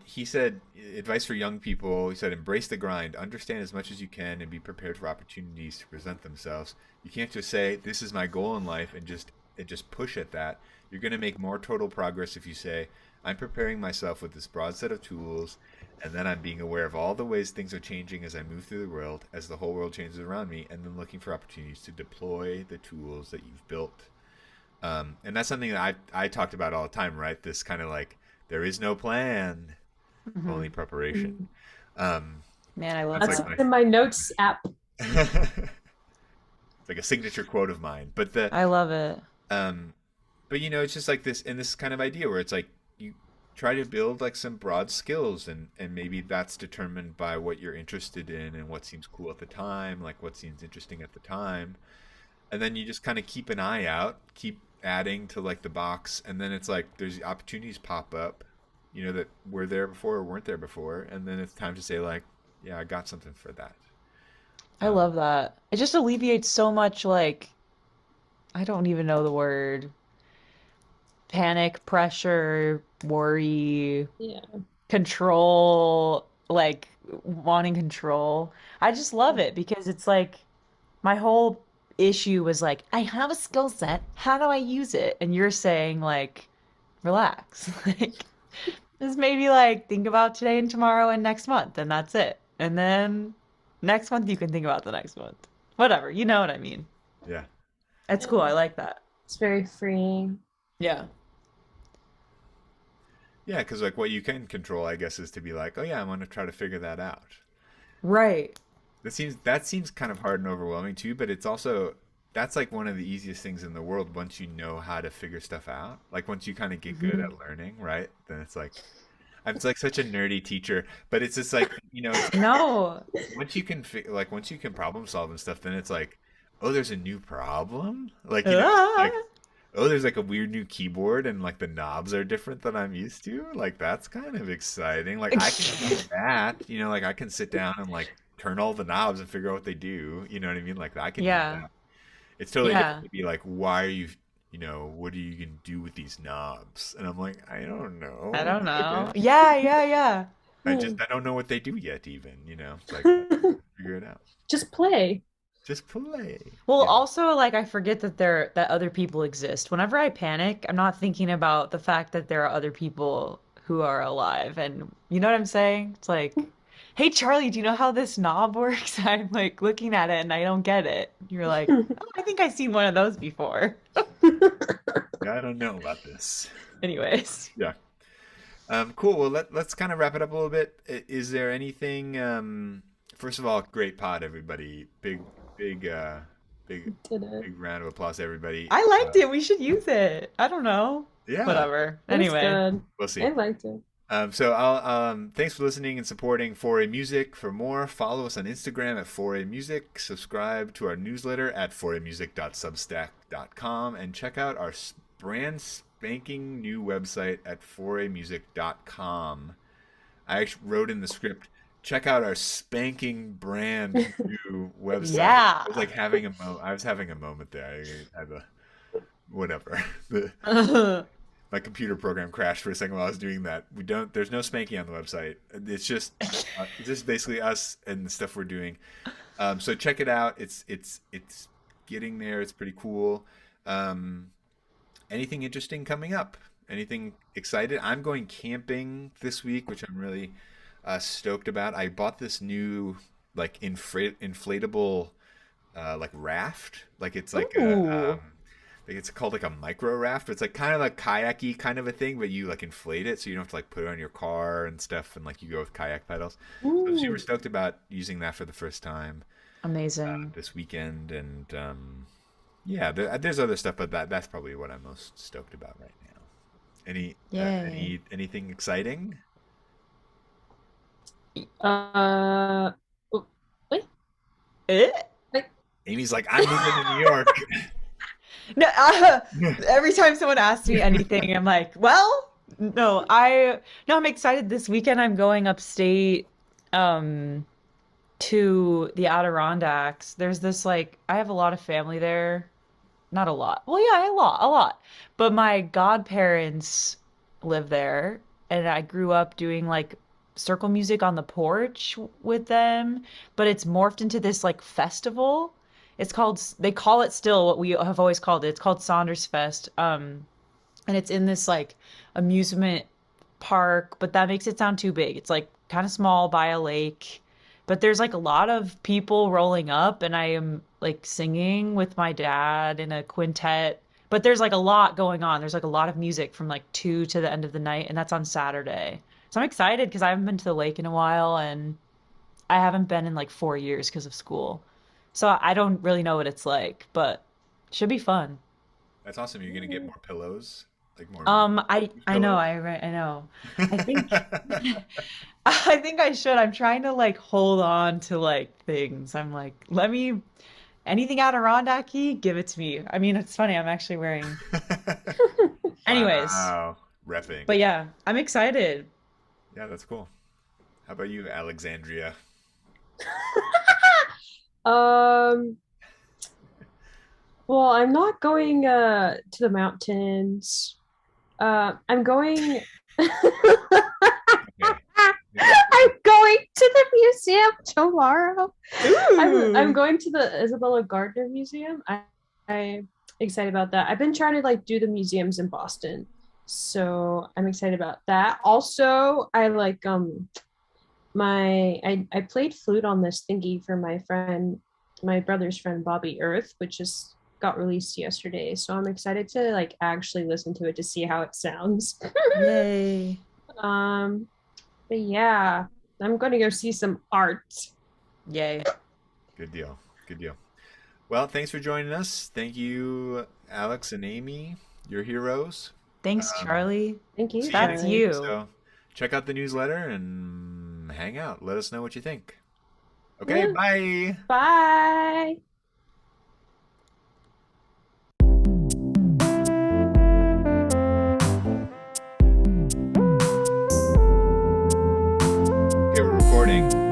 he said advice for young people. He said embrace the grind, understand as much as you can, and be prepared for opportunities to present themselves. You can't just say this is my goal in life and just push at that. You're going to make more total progress if you say I'm preparing myself with this broad set of tools, and then I'm being aware of all the ways things are changing as I move through the world, as the whole world changes around me, and then looking for opportunities to deploy the tools that you've built. And that's something that I talked about all the time, right? This kind of like there is no plan, only Hmm. preparation. Um, Man, I love that's That's like that. my in my notes app. it's like a signature quote of mine. I love it. Um, but it's just like this and this kind of idea where it's like you try to build like some broad skills, and maybe that's determined by what you're interested in and what seems cool at the time, like what seems interesting at the time, and then you just kind of keep an eye out, keep adding to like the box, and then it's like there's opportunities pop up, that were there before or weren't there before, and then it's time to say like, yeah, I got something for that. I Um, love that. It just alleviates so much, like, I don't even know the word. Panic, pressure, worry, Yeah. control, like wanting control. I just love it because it's like my whole issue was like, I have a skill set. How do I use it? And you're saying like, relax. Like, just maybe like think about today and tomorrow and next month, and that's it. And then next month you can think about the next month. Whatever, you know what I mean. yeah, It's cool. Yeah. I like that. It's very freeing. Yeah. yeah, because like what you can control, I guess, is to be like, oh yeah, I'm gonna try to figure that out. Right. That seems kind of hard and overwhelming too, but it's also that's like one of the easiest things in the world once you know how to figure stuff out. Like once you kind of get good Hmm. at learning, right? Then it's like I'm like such a nerdy teacher, but it's just like, it's No. once you can like once you can problem solve and stuff, then it's like, oh, there's a new problem. Like, like, Ah. oh, there's like a weird new keyboard and like the knobs are different than I'm used to. Like that's kind of exciting. Like I can do that, like I can sit down and like turn all the knobs and figure out what they do. You know what I mean? Like I can do Yeah. that. It's totally different Yeah. to be like, why are you, what are you gonna do with these knobs? And I'm like, I don't I know. don't know. Okay. Yeah, yeah, yeah. Hmm. I don't know what they do yet even, It's like figure it out. Just play. Just play. Well, Yeah. also like I forget that other people exist. Whenever I panic, I'm not thinking about the fact that there are other people who are alive. And you know what I'm saying? It's like, hey Charlie, do you know how this knob works? I'm like looking at it and I don't get it. You're like, oh, I think I've seen one of those before. Yeah, I don't know about this. Anyways. Yeah. Cool. Well, let's kind of wrap it up a little bit. Is there anything? First of all, great pod, everybody. Big, big, Did it. big round of applause, to everybody. I liked it. We should use it. I don't know. Yeah, Whatever. It was Anyway. good. we'll see. I liked it. So I'll thanks for listening and supporting Foray Music. For more, follow us on Instagram at Foray Music. Subscribe to our newsletter at foraymusic.substack.com and check out our brand spanking new website at foraymusic.com. I actually wrote in the script, check out our spanking brand new website. Yeah. I was like having I was having a moment there. I had a whatever. The my computer program crashed for a second while I was doing that. There's no spanking on the website. It's just basically us and the stuff we're doing. So check it out. It's getting there. It's pretty cool. Anything interesting coming up? Anything excited? I'm going camping this week, which I'm really stoked about. I bought this new like inflatable like raft. Like it's like Ooh. like it's called like a micro raft. It's like kind of like kayaky kind of a thing, but you like inflate it so you don't have to like put it on your car and stuff, and like you go with kayak pedals. So I'm super Ooh. stoked about using that for the first time Amazing. this weekend, and yeah, there's other stuff, but that's probably what I'm most stoked about right now. Yay. Anything exciting? Uh, oh, wait, Eh? wait. Amy's like, I'm moving to New York. No, every time someone asks me anything, I'm like, well, no, I'm excited. This weekend I'm going upstate, um, to the Adirondacks. There's this like, I have a lot of family there. Not a lot. Well, yeah, a lot. But my godparents live there, and I grew up doing like circle music on the porch with them, but it's morphed into this like festival. They call it still what we have always called it. It's called Saunders Fest. And it's in this like amusement park, but that makes it sound too big. It's like kind of small by a lake, but there's like a lot of people rolling up, and I am like singing with my dad in a quintet. But there's like a lot going on. There's like a lot of music from like 2 to the end of the night, and that's on Saturday. So I'm excited because I haven't been to the lake in a while, and I haven't been in like 4 years because of school. So I don't really know what it's like, but should be fun. That's awesome. You're gonna get more pillows, like more I know, pillows. I know. I think I think I should. I'm trying to like hold on to like things. I'm like, let me anything Adirondack-y, give it to me. I mean, it's funny. I'm actually wearing. Anyways, Wow, repping. but yeah, I'm excited. Yeah, that's cool. How about you, Alexandria? Um, well, I'm not going to the mountains. I'm going Okay. I'm going to the museum tomorrow. I'm Ooh. going to the Isabella Gardner Museum. I'm excited about that. I've been trying to like do the museums in Boston. So I'm excited about that. Also, I like I played flute on this thingy for my brother's friend Bobby Earth, which just got released yesterday. So I'm excited to like actually listen to it to see how it sounds. Yay. um, but yeah, I'm going to go see some art. Yay. Good deal. Good deal. Well, thanks for joining us. Thank you, Alex and Amy. You're heroes. Thanks, Um, Charlie. Thank you, See you That's next Charlie. week. you. So check out the newsletter and hang out. Let us know what you think. Okay, Yeah. bye. Bye. Okay, we're recording.